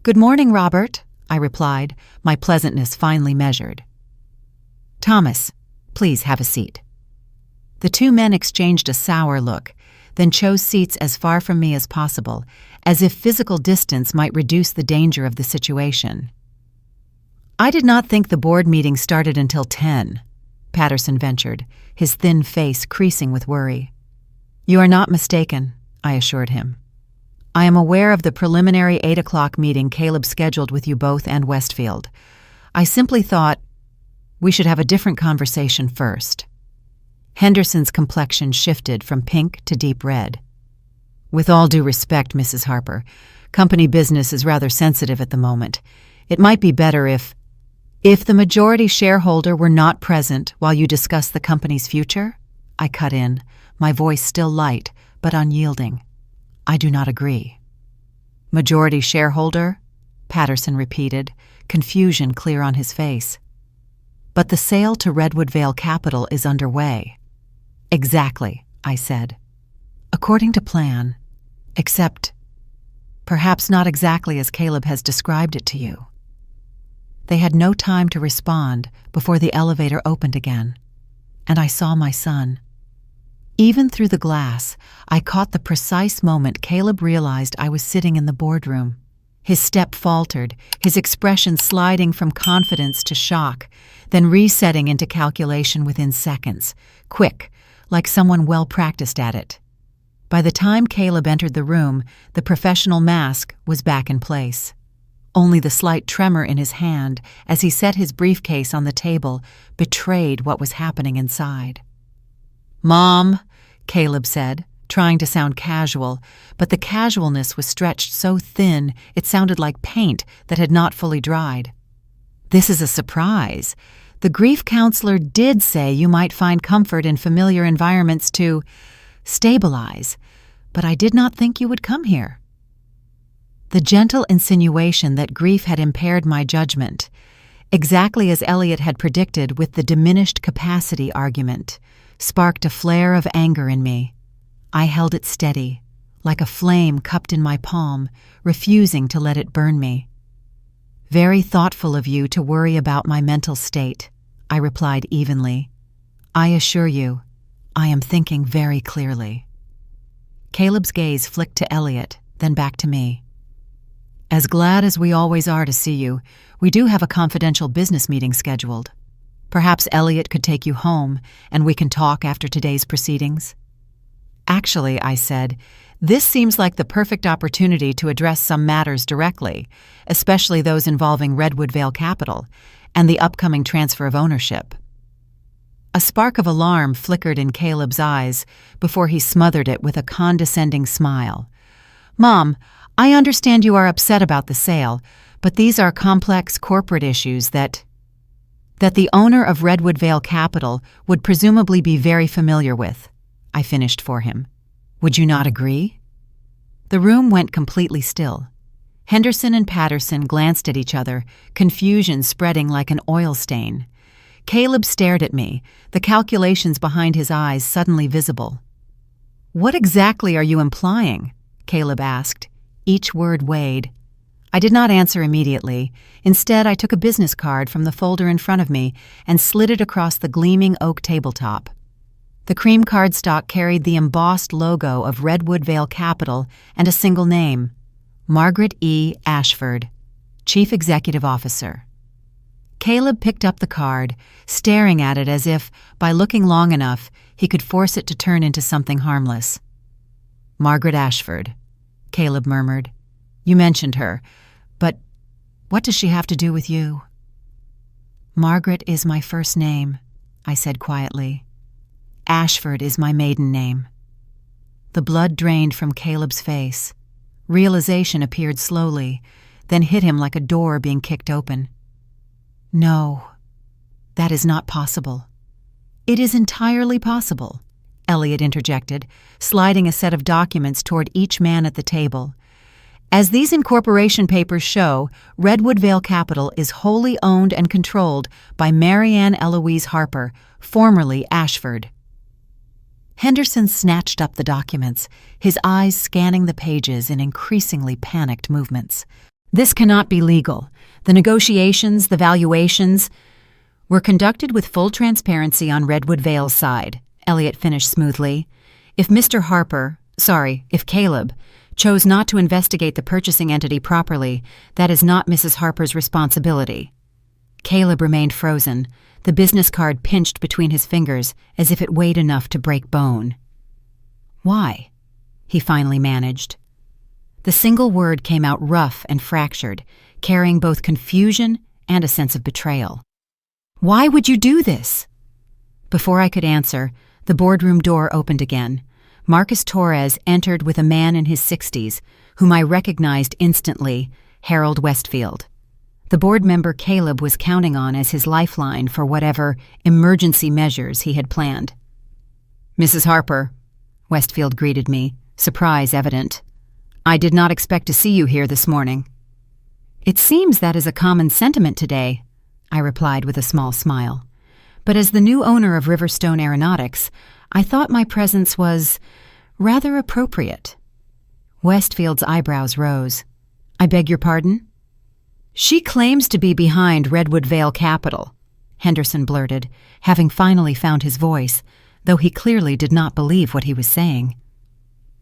"Good morning, Robert," I replied, my pleasantness finely measured. "Thomas, please have a seat." The 2 men exchanged a sour look, then chose seats as far from me as possible, as if physical distance might reduce the danger of the situation. "I did not think the board meeting started until 10, Patterson ventured, his thin face creasing with worry. "You are not mistaken," I assured him. "I am aware of the preliminary 8 o'clock meeting Caleb scheduled with you both and Westfield. I simply thought we should have a different conversation first." Henderson's complexion shifted from pink to deep red. "With all due respect, Mrs. Harper, company business is rather sensitive at the moment. It might be better if the majority shareholder were not present while you discuss the company's future," I cut in, my voice still light but unyielding. "I do not agree." "Majority shareholder?" Patterson repeated, confusion clear on his face. "But the sale to Redwood Vale Capital is underway." "Exactly," I said. "According to plan, except perhaps not exactly as Caleb has described it to you." They had no time to respond before the elevator opened again, and I saw my son. Even through the glass, I caught the precise moment Caleb realized I was sitting in the boardroom. His step faltered, his expression sliding from confidence to shock, then resetting into calculation within seconds, quick, like someone well practiced at it. By the time Caleb entered the room, the professional mask was back in place. Only the slight tremor in his hand as he set his briefcase on the table betrayed what was happening inside. "Mom," Caleb said, trying to sound casual, but the casualness was stretched so thin it sounded like paint that had not fully dried. "This is a surprise. The grief counselor did say you might find comfort in familiar environments to stabilize, but I did not think you would come here." The gentle insinuation that grief had impaired my judgment, exactly as Elliot had predicted with the diminished capacity argument, sparked a flare of anger in me. I held it steady, like a flame cupped in my palm, refusing to let it burn me. "Very thoughtful of you to worry about my mental state," I replied evenly. "I assure you, I am thinking very clearly." Caleb's gaze flicked to Elliot, then back to me. "As glad as we always are to see you, we do have a confidential business meeting scheduled. Perhaps Elliot could take you home, and we can talk after today's proceedings." "Actually," I said, "this seems like the perfect opportunity to address some matters directly, especially those involving Redwood Vale Capital and the upcoming transfer of ownership." A spark of alarm flickered in Caleb's eyes before he smothered it with a condescending smile. "Mom, I understand you are upset about the sale, but these are complex corporate issues that the owner of Redwood Vale Capital would presumably be very familiar with," I finished for him. "Would you not agree?" The room went completely still. Henderson and Patterson glanced at each other, confusion spreading like an oil stain. Caleb stared at me, the calculations behind his eyes suddenly visible. "What exactly are you implying?" Caleb asked. Each word weighed. I did not answer immediately. Instead, I took a business card from the folder in front of me and slid it across the gleaming oak tabletop. The cream cardstock carried the embossed logo of Redwood Vale Capital and a single name: Margaret E. Ashford, Chief Executive Officer. Caleb picked up the card, staring at it as if, by looking long enough, he could force it to turn into something harmless. "Margaret Ashford," Caleb murmured. "You mentioned her, but what does she have to do with you?" "Margaret is my first name," I said quietly. "Ashford is my maiden name." The blood drained from Caleb's face. Realization appeared slowly, then hit him like a door being kicked open. "No, that is not possible." "It is entirely possible," Elliot interjected, sliding a set of documents toward each man at the table. "As these incorporation papers show, Redwood Vale Capital is wholly owned and controlled by Marianne Eloise Harper, formerly Ashford." Henderson snatched up the documents, his eyes scanning the pages in increasingly panicked movements. "This cannot be legal. The negotiations, the valuations, were conducted with full transparency on Redwood Vale's side," Elliot finished smoothly. If Caleb chose not to investigate the purchasing entity properly, that is not Mrs. Harper's responsibility." Caleb remained frozen, the business card pinched between his fingers as if it weighed enough to break bone. "Why?" he finally managed. The single word came out rough and fractured, carrying both confusion and a sense of betrayal. "Why would you do this?" Before I could answer, the boardroom door opened again. Marcus Torres entered with a man in his 60s, whom I recognized instantly, Harold Westfield. The board member Caleb was counting on as his lifeline for whatever emergency measures he had planned. "Mrs. Harper," Westfield greeted me, surprise evident. "I did not expect to see you here this morning." "It seems that is a common sentiment today," I replied with a small smile. "But as the new owner of Riverstone Aeronautics, I thought my presence was rather appropriate." Westfield's eyebrows rose. "I beg your pardon?" "She claims to be behind Redwood Vale Capital," Henderson blurted, having finally found his voice, though he clearly did not believe what he was saying.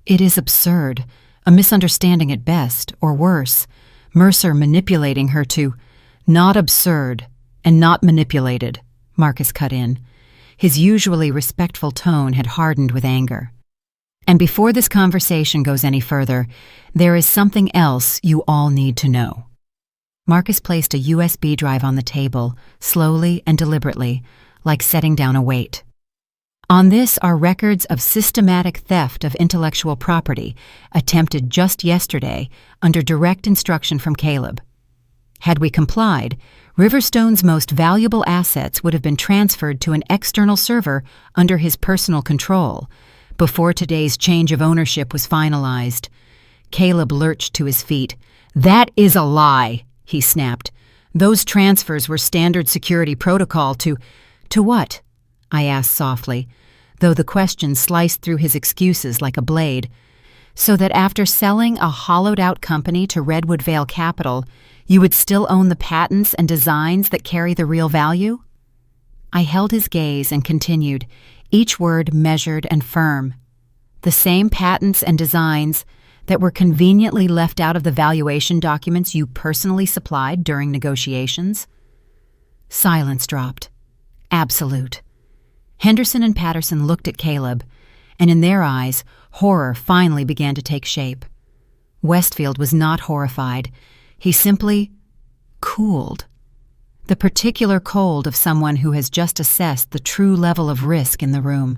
"It is absurd, a misunderstanding at best, or worse, Mercer manipulating her to—" "Not absurd, and not manipulated," Marcus cut in. His usually respectful tone had hardened with anger. "And before this conversation goes any further, there is something else you all need to know." Marcus placed a USB drive on the table, slowly and deliberately, like setting down a weight. On this are records of systematic theft of intellectual property, attempted just yesterday under direct instruction from Caleb. Had we complied, Riverstone's most valuable assets would have been transferred to an external server under his personal control before today's change of ownership was finalized. Caleb lurched to his feet. "That is a lie," he snapped. "Those transfers were standard security protocol to what?" I asked softly, though the question sliced through his excuses like a blade. "So that after selling a hollowed-out company to Redwood Vale Capital, you would still own the patents and designs that carry the real value?" I held his gaze and continued, each word measured and firm. "The same patents and designs that were conveniently left out of the valuation documents you personally supplied during negotiations?" Silence dropped. Absolute. Henderson and Patterson looked at Caleb, and in their eyes, horror finally began to take shape. Westfield was not horrified. He simply cooled. The particular cold of someone who has just assessed the true level of risk in the room.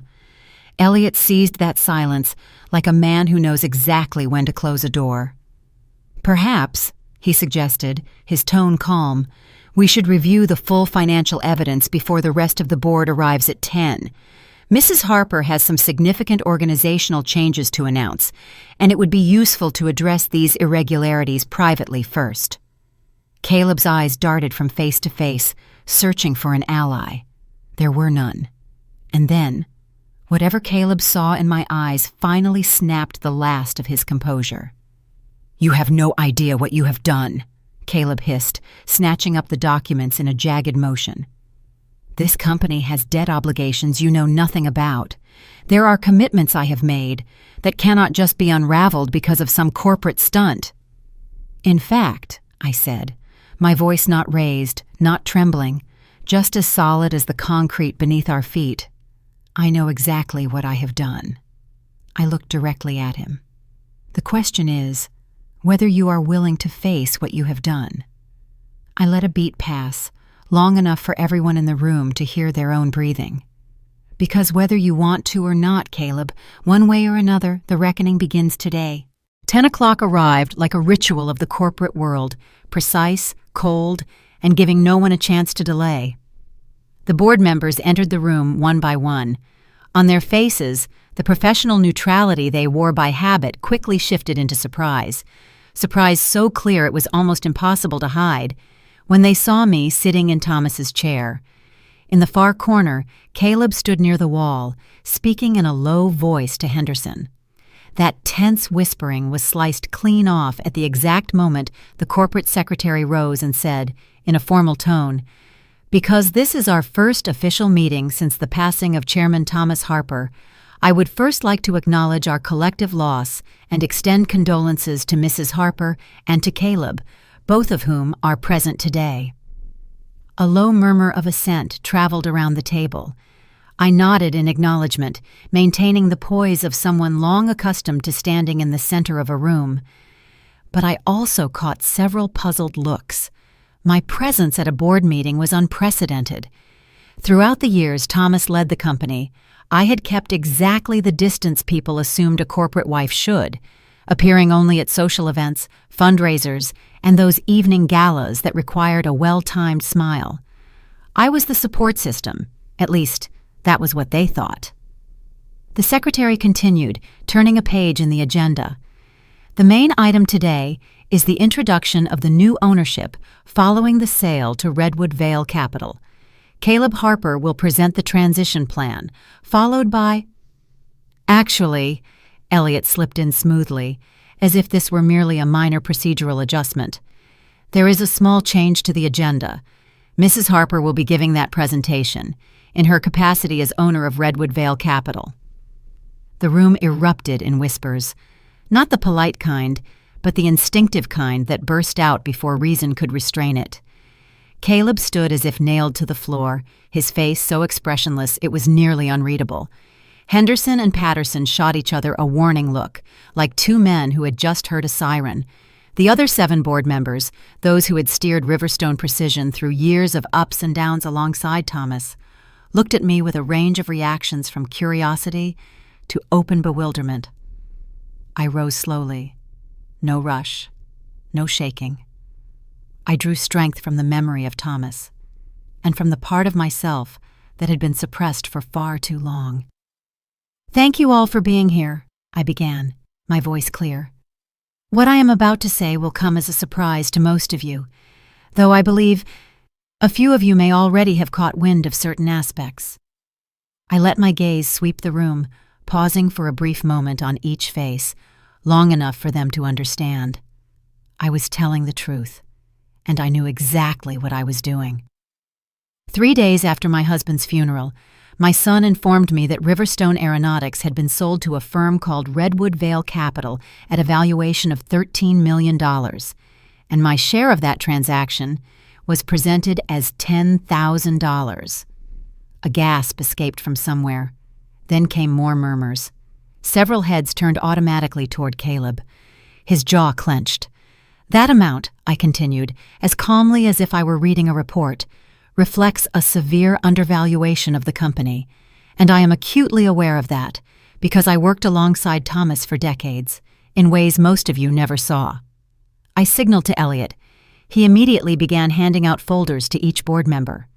Elliot seized that silence like a man who knows exactly when to close a door. "Perhaps," he suggested, his tone calm, "we should review the full financial evidence before the rest of the board arrives at 10. Mrs. Harper has some significant organizational changes to announce, and it would be useful to address these irregularities privately first." Caleb's eyes darted from face to face, searching for an ally. There were none. And then, whatever Caleb saw in my eyes finally snapped the last of his composure. "You have no idea what you have done," Caleb hissed, snatching up the documents in a jagged motion. "This company has debt obligations you know nothing about. There are commitments I have made that cannot just be unraveled because of some corporate stunt." "In fact," I said, my voice not raised, not trembling, just as solid as the concrete beneath our feet, "I know exactly what I have done." I looked directly at him. "The question is whether you are willing to face what you have done." I let a beat pass, long enough for everyone in the room to hear their own breathing. "Because whether you want to or not, Caleb, one way or another, the reckoning begins today." 10 o'clock arrived like a ritual of the corporate world, precise, cold, and giving no one a chance to delay. The board members entered the room one by one. On their faces, the professional neutrality they wore by habit quickly shifted into surprise. Surprise so clear it was almost impossible to hide, when they saw me sitting in Thomas's chair. In the far corner, Caleb stood near the wall, speaking in a low voice to Henderson. That tense whispering was sliced clean off at the exact moment the corporate secretary rose and said, in a formal tone, "Because this is our first official meeting since the passing of Chairman Thomas Harper, I would first like to acknowledge our collective loss and extend condolences to Mrs. Harper and to Caleb, both of whom are present today." A low murmur of assent traveled around the table. I nodded in acknowledgement, maintaining the poise of someone long accustomed to standing in the center of a room. But I also caught several puzzled looks. My presence at a board meeting was unprecedented. Throughout the years Thomas led the company, I had kept exactly the distance people assumed a corporate wife should, appearing only at social events, fundraisers, and those evening galas that required a well-timed smile. I was the support system, at least that was what they thought. The secretary continued, turning a page in the agenda. "The main item today is the introduction of the new ownership following the sale to Redwood Vale Capital. Caleb Harper will present the transition plan, followed by—" "Actually," Elliot slipped in smoothly, as if this were merely a minor procedural adjustment, "there is a small change to the agenda. Mrs. Harper will be giving that presentation, in her capacity as owner of Redwood Vale Capital." The room erupted in whispers, not the polite kind, but the instinctive kind that burst out before reason could restrain it. Caleb stood as if nailed to the floor, his face so expressionless it was nearly unreadable. Henderson and Patterson shot each other a warning look, like two men who had just heard a siren. The other 7 board members, those who had steered Riverstone Precision through years of ups and downs alongside Thomas, looked at me with a range of reactions from curiosity to open bewilderment. I rose slowly. No rush. No shaking. I drew strength from the memory of Thomas, and from the part of myself that had been suppressed for far too long. "Thank you all for being here," I began, my voice clear. "What I am about to say will come as a surprise to most of you, though I believe a few of you may already have caught wind of certain aspects." I let my gaze sweep the room, pausing for a brief moment on each face, long enough for them to understand. I was telling the truth, and I knew exactly what I was doing. 3 days after my husband's funeral, my son informed me that Riverstone Aeronautics had been sold to a firm called Redwood Vale Capital at a valuation of $13 million, and my share of that transaction was presented as $10,000. A gasp escaped from somewhere. Then came more murmurs. Several heads turned automatically toward Caleb. His jaw clenched. "That amount," I continued, as calmly as if I were reading a report, "reflects a severe undervaluation of the company, and I am acutely aware of that because I worked alongside Thomas for decades, in ways most of you never saw." I signaled to Elliot. He immediately began handing out folders to each board member.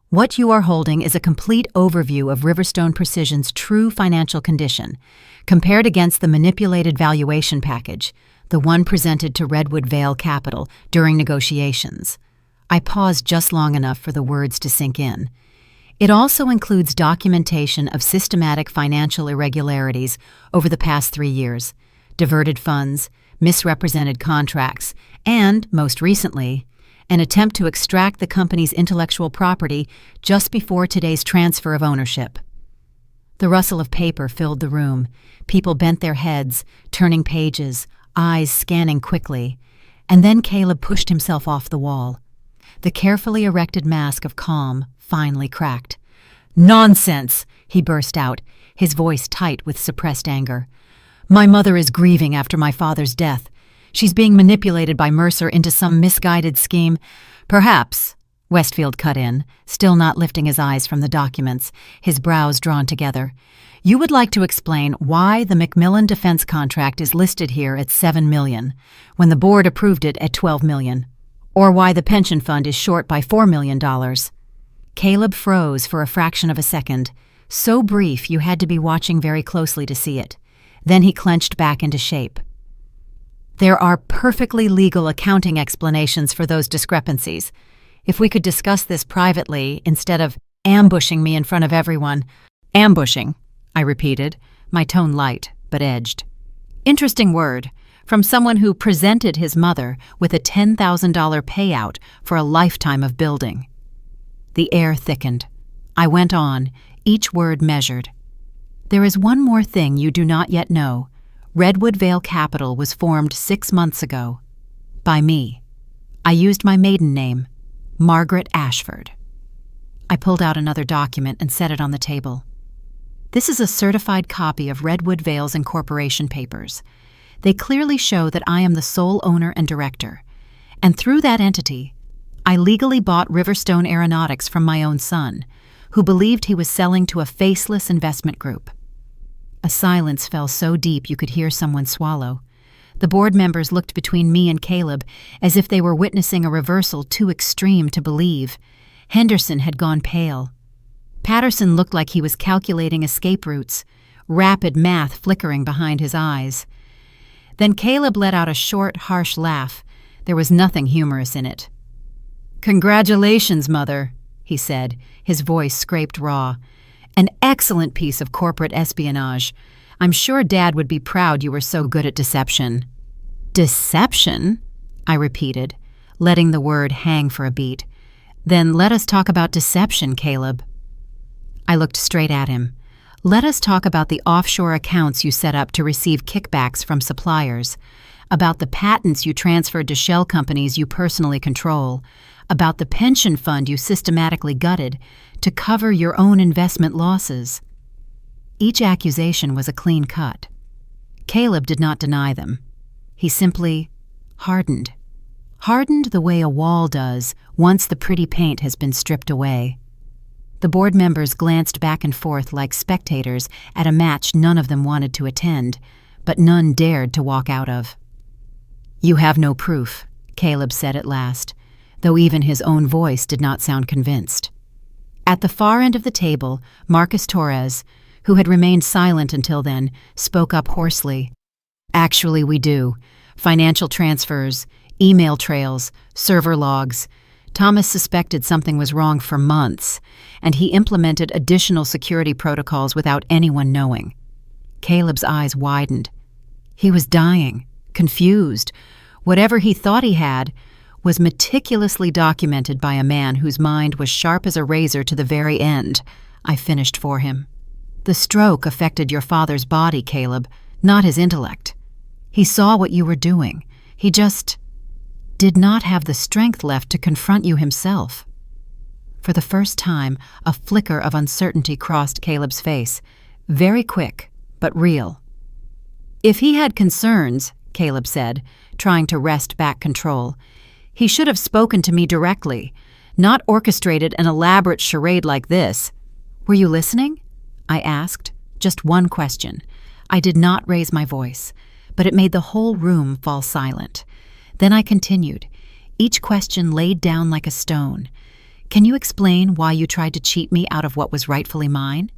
"What you are holding is a complete overview of Riverstone Precision's true financial condition, compared against the manipulated valuation package, the one presented to Redwood Vale Capital during negotiations." I paused just long enough for the words to sink in. "It also includes documentation of systematic financial irregularities over the past 3 years, diverted funds, misrepresented contracts, and, most recently, an attempt to extract the company's intellectual property just before today's transfer of ownership." The rustle of paper filled the room. People bent their heads, turning pages, eyes scanning quickly, and then Caleb pushed himself off the wall. The carefully erected mask of calm finally cracked. "Nonsense!" he burst out, his voice tight with suppressed anger. "My mother is grieving after my father's death. She's being manipulated by Mercer into some misguided scheme." "Perhaps," Westfield cut in, still not lifting his eyes from the documents, his brows drawn together, "you would like to explain why the Macmillan defense contract is listed here at $7 million, when the board approved it at $12 million, or why the pension fund is short by $4 million. Caleb froze for a fraction of a second, so brief you had to be watching very closely to see it. Then he clenched back into shape. "There are perfectly legal accounting explanations for those discrepancies. If we could discuss this privately instead of ambushing me in front of everyone." "Ambushing," I repeated, my tone light but edged. Interesting word, from someone who presented his mother with a $10,000 payout for a lifetime of building. The air thickened. I went on, each word measured. "There is one more thing you do not yet know. Redwood Vale Capital was formed 6 months ago. By me. I used my maiden name, Margaret Ashford." I pulled out another document and set it on the table. "This is a certified copy of Redwood Vale's incorporation papers. They clearly show that I am the sole owner and director, and through that entity, I legally bought Riverstone Aeronautics from my own son, who believed he was selling to a faceless investment group." A silence fell so deep you could hear someone swallow. The board members looked between me and Caleb as if they were witnessing a reversal too extreme to believe. Henderson had gone pale. Patterson looked like he was calculating escape routes, rapid math flickering behind his eyes. Then Caleb let out a short, harsh laugh. There was nothing humorous in it. "Congratulations, Mother," he said, his voice scraped raw. "An excellent piece of corporate espionage. I'm sure Dad would be proud you were so good at deception." "Deception?" I repeated, letting the word hang for a beat. "Then let us talk about deception, Caleb." I looked straight at him. "Let us talk about the offshore accounts you set up to receive kickbacks from suppliers, about the patents you transferred to shell companies you personally control, about the pension fund you systematically gutted to cover your own investment losses." Each accusation was a clean cut. Caleb did not deny them. He simply hardened. Hardened the way a wall does once the pretty paint has been stripped away. The board members glanced back and forth like spectators at a match none of them wanted to attend, but none dared to walk out of. "You have no proof," Caleb said at last, though even his own voice did not sound convinced. At the far end of the table, Marcus Torres, who had remained silent until then, spoke up hoarsely. "Actually, we do. Financial transfers, email trails, server logs. Thomas suspected something was wrong for months, and he implemented additional security protocols without anyone knowing." Caleb's eyes widened. He was dying, confused. Whatever he thought he had was meticulously documented by a man whose mind was sharp as a razor to the very end. I finished for him. "The stroke affected your father's body, Caleb, not his intellect. He saw what you were doing. He just did not have the strength left to confront you himself." For the first time, a flicker of uncertainty crossed Caleb's face, very quick, but real. "If he had concerns," Caleb said, trying to wrest back control, "he should have spoken to me directly, not orchestrated an elaborate charade like this." "Were you listening?" I asked, just one question. I did not raise my voice, but it made the whole room fall silent. Then I continued, each question laid down like a stone. "Can you explain why you tried to cheat me out of what was rightfully mine?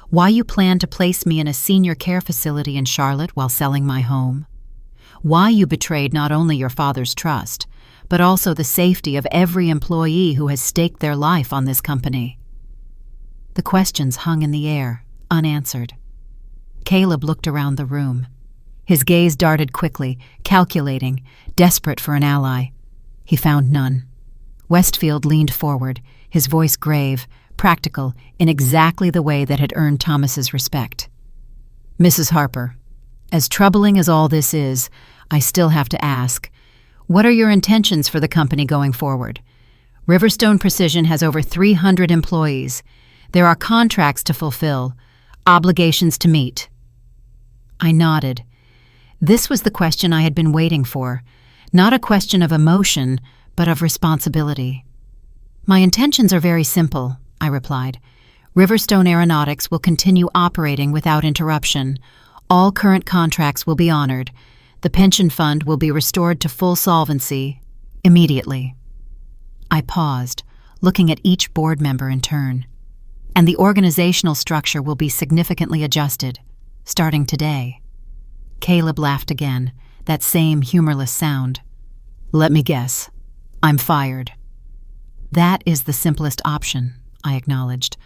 Why you planned to place me in a senior care facility in Charlotte while selling my home? Why you betrayed not only your father's trust, but also the safety of every employee who has staked their life on this company?" The questions hung in the air, unanswered. Caleb looked around the room. His gaze darted quickly, calculating, desperate for an ally. He found none. Westfield leaned forward, his voice grave, practical, in exactly the way that had earned Thomas's respect. "Mrs. Harper, as troubling as all this is, I still have to ask, what are your intentions for the company going forward? Riverstone Precision has over 300 employees. There are contracts to fulfill, obligations to meet." I nodded. This was the question I had been waiting for, not a question of emotion, but of responsibility. "My intentions are very simple," I replied. "Riverstone Aeronautics will continue operating without interruption. All current contracts will be honored. The pension fund will be restored to full solvency immediately." I paused, looking at each board member in turn. "And the organizational structure will be significantly adjusted, starting today." Caleb laughed again, that same humorless sound. "Let me guess. I'm fired." "That is the simplest option," I acknowledged,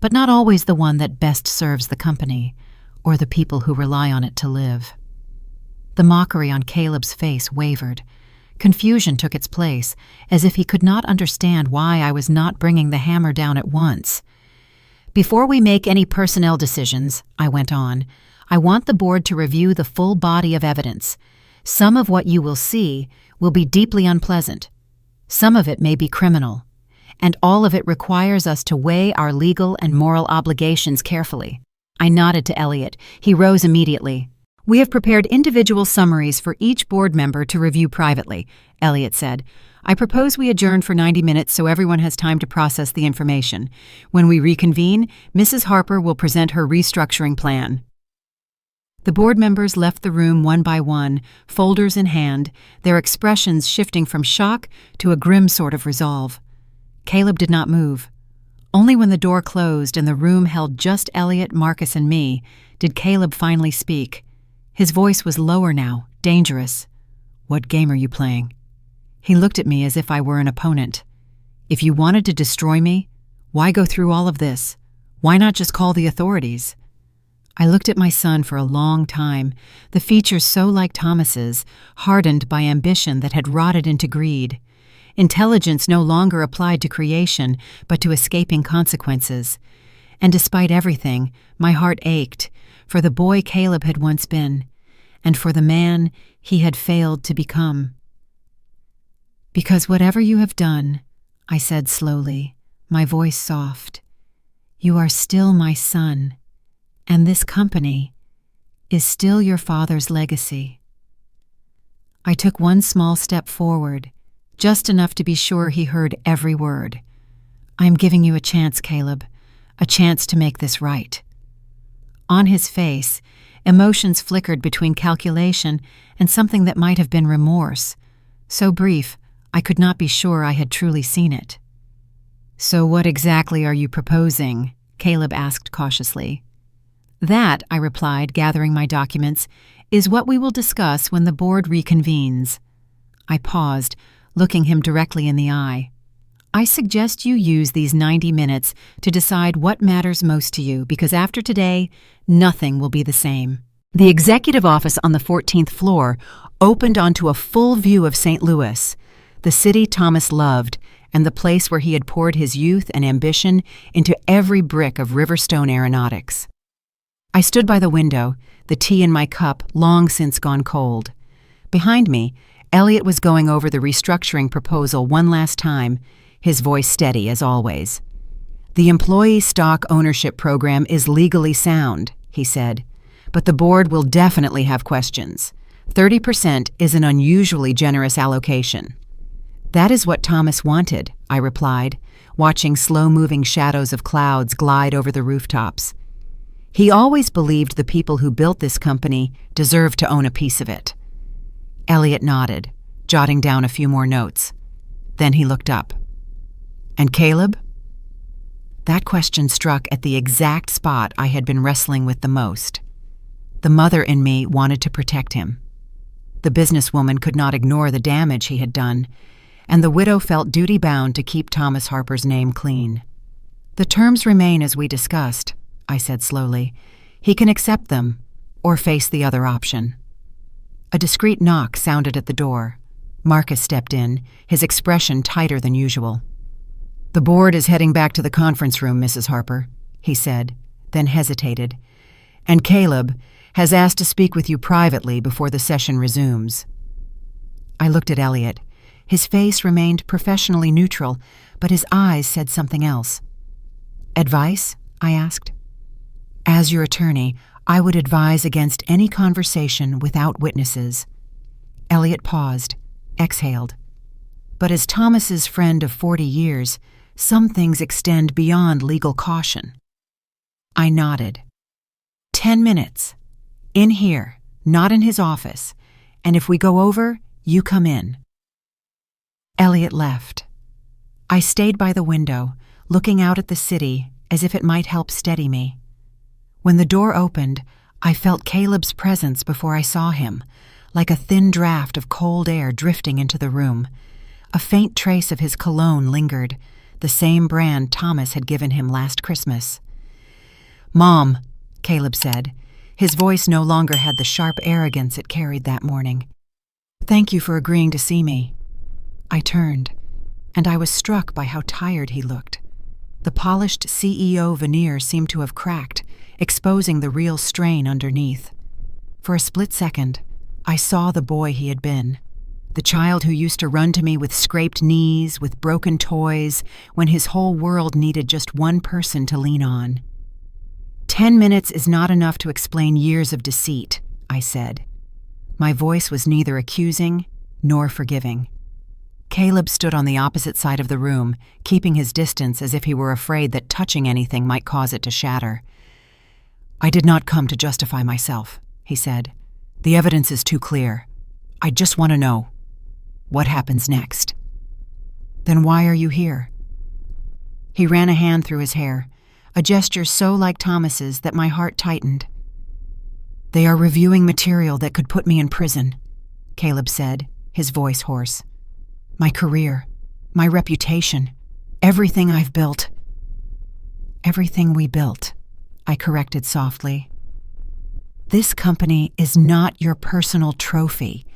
"but not always the one that best serves the company, or the people who rely on it to live." The mockery on Caleb's face wavered. Confusion took its place, as if he could not understand why I was not bringing the hammer down at once. "Before we make any personnel decisions," I went on, "I want the board to review the full body of evidence. Some of what you will see will be deeply unpleasant. Some of it may be criminal. And all of it requires us to weigh our legal and moral obligations carefully." I nodded to Elliot. He rose immediately. "We have prepared individual summaries for each board member to review privately," Elliot said. "I propose we adjourn for 90 minutes so everyone has time to process the information. When we reconvene, Mrs. Harper will present her restructuring plan." The board members left the room one by one, folders in hand, their expressions shifting from shock to a grim sort of resolve. Caleb did not move. Only when the door closed and the room held just Elliot, Marcus, and me did Caleb finally speak. His voice was lower now, dangerous. "What game are you playing?" He looked at me as if I were an opponent. "If you wanted to destroy me, why go through all of this? Why not just call the authorities?" I looked at my son for a long time, the features so like Thomas's, hardened by ambition that had rotted into greed. Intelligence no longer applied to creation, but to escaping consequences. And despite everything, my heart ached, for the boy Caleb had once been, and for the man he had failed to become. "Because whatever you have done," I said slowly, my voice soft, "you are still my son. And this company is still your father's legacy." I took one small step forward, just enough to be sure he heard every word. "I am giving you a chance, Caleb, a chance to make this right." On his face, emotions flickered between calculation and something that might have been remorse. So brief, I could not be sure I had truly seen it. "So what exactly are you proposing?" Caleb asked cautiously. "That," I replied, gathering my documents, "is what we will discuss when the board reconvenes." I paused, looking him directly in the eye. "I suggest you use these 90 minutes to decide what matters most to you, because after today, nothing will be the same." The executive office on the 14th floor opened onto a full view of St. Louis, the city Thomas loved, and the place where he had poured his youth and ambition into every brick of Riverstone Aeronautics. I stood by the window, the tea in my cup long since gone cold. Behind me, Elliot was going over the restructuring proposal one last time, his voice steady as always. "The employee stock ownership program is legally sound," he said, "but the board will definitely have questions. 30% is an unusually generous allocation." "That is what Thomas wanted," I replied, watching slow-moving shadows of clouds glide over the rooftops. "He always believed the people who built this company deserved to own a piece of it." Elliot nodded, jotting down a few more notes. Then he looked up. "And Caleb?" That question struck at the exact spot I had been wrestling with the most. The mother in me wanted to protect him. The businesswoman could not ignore the damage he had done, and the widow felt duty-bound to keep Thomas Harper's name clean. "The terms remain as we discussed," I said slowly. "He can accept them, or face the other option." A discreet knock sounded at the door. Marcus stepped in, his expression tighter than usual. "The board is heading back to the conference room, Mrs. Harper," he said, then hesitated. "And Caleb has asked to speak with you privately before the session resumes." I looked at Elliot. His face remained professionally neutral, but his eyes said something else. "Advice?" I asked. "As your attorney, I would advise against any conversation without witnesses." Elliot paused, exhaled. "But as Thomas's friend of 40 years, some things extend beyond legal caution." I nodded. 10 minutes. In here, not in his office. And if we go over, you come in." Elliot left. I stayed by the window, looking out at the city as if it might help steady me. When the door opened, I felt Caleb's presence before I saw him, like a thin draft of cold air drifting into the room. A faint trace of his cologne lingered, the same brand Thomas had given him last Christmas. "Mom," Caleb said. His voice no longer had the sharp arrogance it carried that morning. "Thank you for agreeing to see me." I turned, and I was struck by how tired he looked. The polished CEO veneer seemed to have cracked, exposing the real strain underneath. For a split second, I saw the boy he had been, the child who used to run to me with scraped knees, with broken toys, when his whole world needed just one person to lean on. 10 minutes is not enough to explain years of deceit," I said. My voice was neither accusing nor forgiving. Caleb stood on the opposite side of the room, keeping his distance as if he were afraid that touching anything might cause it to shatter. "I did not come to justify myself," he said. "The evidence is too clear. I just want to know, what happens next?" "Then why are you here?" He ran a hand through his hair, a gesture so like Thomas's that my heart tightened. "They are reviewing material that could put me in prison," Caleb said, his voice hoarse. "My career, my reputation, everything I've built." "Everything we built," I corrected softly. "This company is not your personal trophy.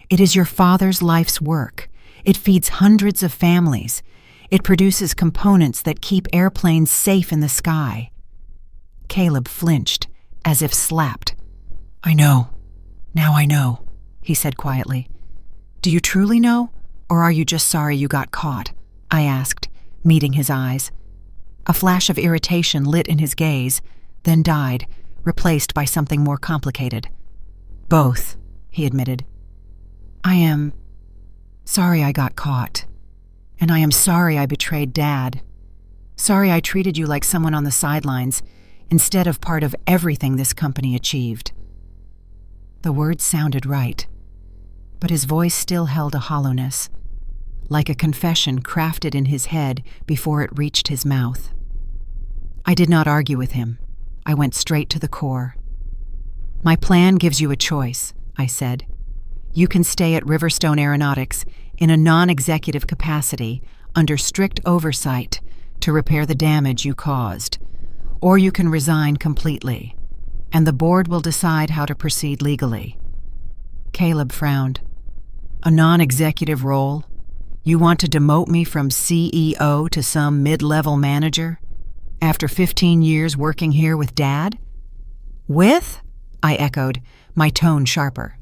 It is your father's life's work. It feeds hundreds of families. It produces components that keep airplanes safe in the sky." Caleb flinched, as if slapped. "I know. Now I know," he said quietly. "Do you truly know, or are you just sorry you got caught?" I asked, meeting his eyes. A flash of irritation lit in his gaze, then died, replaced by something more complicated. "Both," he admitted. I am sorry I got caught. And I am sorry I betrayed Dad. Sorry I treated you like someone on the sidelines instead of part of everything this company achieved. The words sounded right, but his voice still held a hollowness, like a confession crafted in his head before it reached his mouth. I did not argue with him. I went straight to the core. My plan gives you a choice, I said. You can stay at Riverstone Aeronautics in a non-executive capacity under strict oversight to repair the damage you caused, or you can resign completely, and the board will decide how to proceed legally. Caleb frowned. A non-executive role? You want to demote me from CEO to some mid-level manager? After 15 years working here with Dad? With? I echoed, my tone sharper.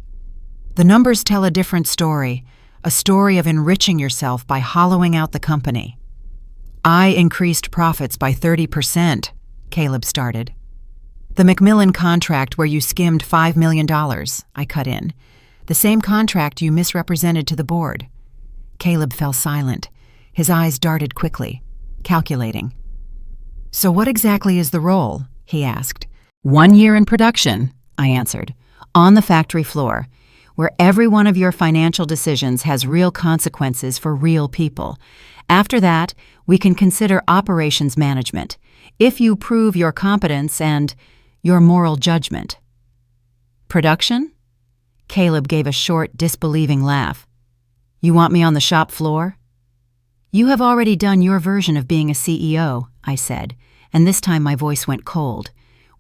The numbers tell a different story, a story of enriching yourself by hollowing out the company. I increased profits by 30%, Caleb started. The Macmillan contract where you skimmed $5 million, I cut in. The same contract you misrepresented to the board. Caleb fell silent. His eyes darted quickly, calculating. So what exactly is the role? He asked. 1 year in production, I answered, on the factory floor, where every one of your financial decisions has real consequences for real people. After that, we can consider operations management, if you prove your competence and your moral judgment. Production? Caleb gave a short, disbelieving laugh. You want me on the shop floor? You have already done your version of being a CEO, I said, and this time my voice went cold.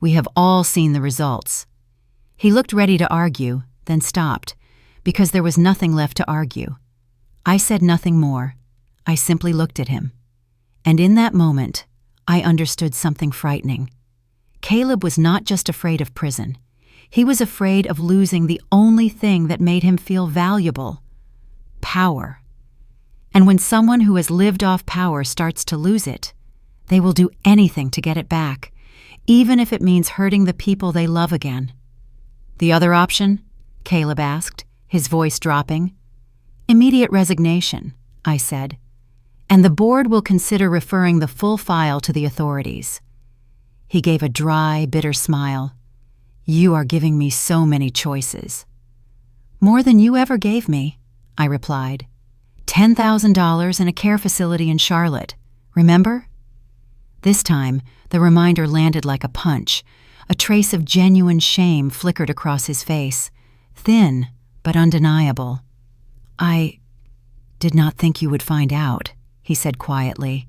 We have all seen the results. He looked ready to argue, then stopped, because there was nothing left to argue. I said nothing more. I simply looked at him. And in that moment, I understood something frightening. Caleb was not just afraid of prison. He was afraid of losing the only thing that made him feel valuable: power. And when someone who has lived off power starts to lose it, they will do anything to get it back, even if it means hurting the people they love again. The other option? Caleb asked, his voice dropping. Immediate resignation, I said, and the board will consider referring the full file to the authorities. He gave a dry, bitter smile. You are giving me so many choices. More than you ever gave me, I replied. $10,000 in a care facility in Charlotte, remember? This time, the reminder landed like a punch. A trace of genuine shame flickered across his face, thin but undeniable. I did not think you would find out, he said quietly.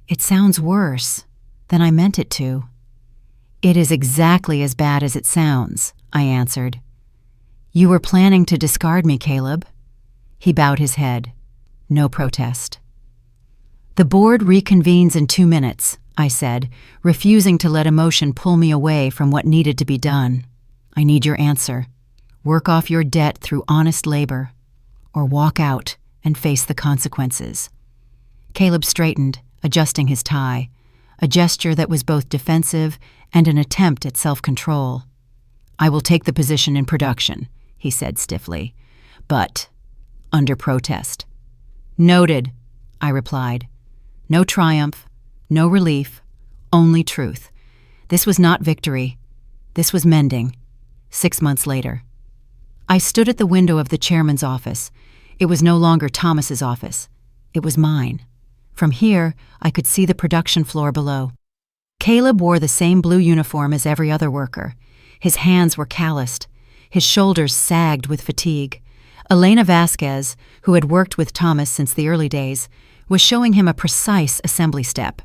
It sounds worse than I meant it to. It is exactly as bad as it sounds, I answered. You were planning to discard me, Caleb. He bowed his head. No protest. The board reconvenes in 2 minutes, I said, refusing to let emotion pull me away from what needed to be done. I need your answer. Work off your debt through honest labor, or walk out and face the consequences. Caleb straightened, adjusting his tie, a gesture that was both defensive and an attempt at self-control. I will take the position in production, he said stiffly, but under protest. Noted, I replied. No triumph, no relief, only truth. This was not victory. This was mending. 6 months later. I stood at the window of the chairman's office. It was no longer Thomas's office. It was mine. From here, I could see the production floor below. Caleb wore the same blue uniform as every other worker. His hands were calloused. His shoulders sagged with fatigue. Elena Vasquez, who had worked with Thomas since the early days, was showing him a precise assembly step.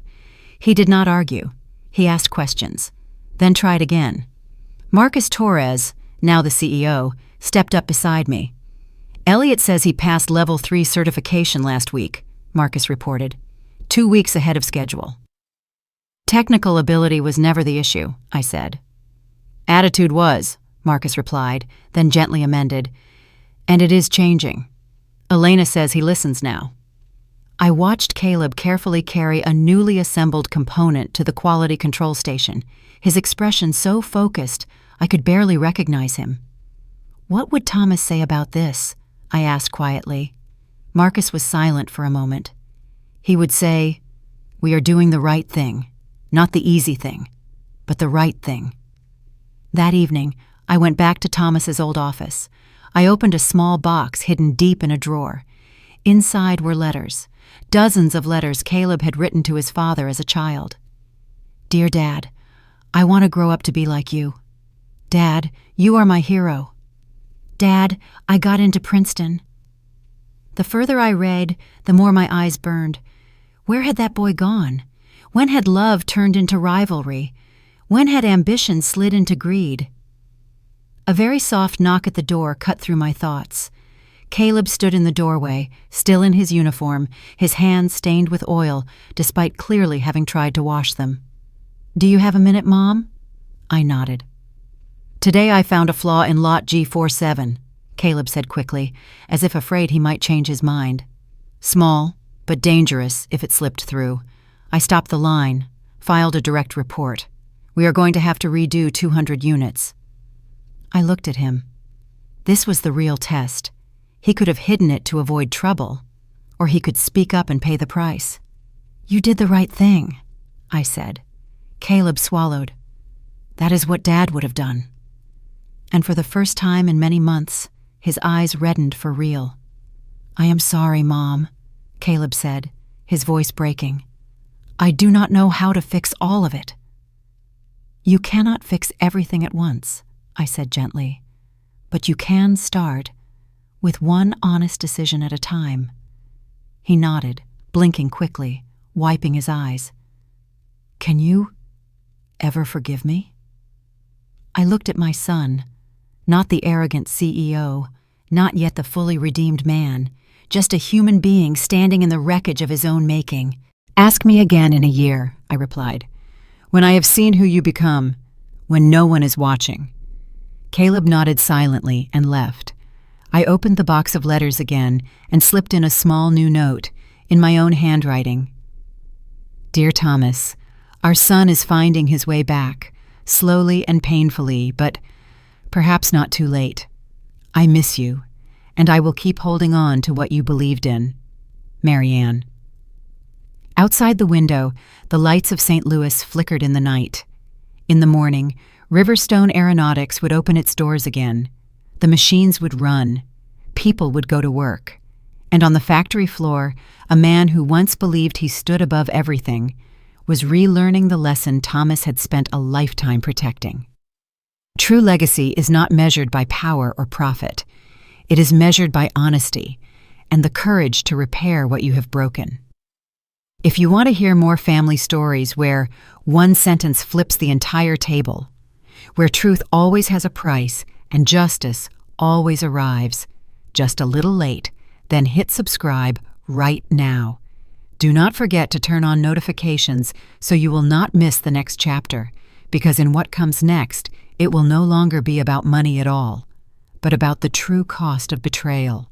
He did not argue. He asked questions, then tried again. Marcus Torres, now the CEO, stepped up beside me. Elliot says he passed Level 3 certification last week, Marcus reported, 2 weeks ahead of schedule. Technical ability was never the issue, I said. Attitude was, Marcus replied, then gently amended, and it is changing. Elena says he listens now. I watched Caleb carefully carry a newly assembled component to the quality control station, his expression so focused I could barely recognize him. What would Thomas say about this? I asked quietly. Marcus was silent for a moment. He would say, "We are doing the right thing, not the easy thing, but the right thing." That evening, I went back to Thomas's old office. I opened a small box hidden deep in a drawer. Inside were letters, dozens of letters Caleb had written to his father as a child. "Dear Dad, I want to grow up to be like you. Dad, you are my hero. Dad, I got into Princeton." The further I read, the more my eyes burned. Where had that boy gone? When had love turned into rivalry? When had ambition slid into greed? A very soft knock at the door cut through my thoughts. Caleb stood in the doorway, still in his uniform, his hands stained with oil, despite clearly having tried to wash them. "Do you have a minute, Mom?" I nodded. "Today I found a flaw in lot G47, Caleb said quickly, as if afraid he might change his mind. "Small, but dangerous if it slipped through. I stopped the line, filed a direct report. We are going to have to redo 200 units. I looked at him. This was the real test. He could have hidden it to avoid trouble, or he could speak up and pay the price. "You did the right thing," I said. Caleb swallowed. "That is what Dad would have done." And for the first time in many months, his eyes reddened for real. "I am sorry, Mom," Caleb said, his voice breaking. "I do not know how to fix all of it." "You cannot fix everything at once," I said gently, "but you can start with one honest decision at a time." He nodded, blinking quickly, wiping his eyes. "Can you ever forgive me?" I looked at my son, not the arrogant CEO, not yet the fully redeemed man, just a human being standing in the wreckage of his own making. "Ask me again in a year," I replied, "when I have seen who you become, when no one is watching." Caleb nodded silently and left. I opened the box of letters again and slipped in a small new note, in my own handwriting. "Dear Thomas, our son is finding his way back, slowly and painfully, but perhaps not too late. I miss you, and I will keep holding on to what you believed in. Marianne." Outside the window, the lights of St. Louis flickered in the night. In the morning, Riverstone Aeronautics would open its doors again. The machines would run. People would go to work. And on the factory floor, a man who once believed he stood above everything was relearning the lesson Thomas had spent a lifetime protecting. True legacy is not measured by power or profit. It is measured by honesty and the courage to repair what you have broken. If you want to hear more family stories where one sentence flips the entire table, where truth always has a price and justice always arrives, just a little late, then hit subscribe right now. Do not forget to turn on notifications so you will not miss the next chapter, because in what comes next, it will no longer be about money at all, but about the true cost of betrayal.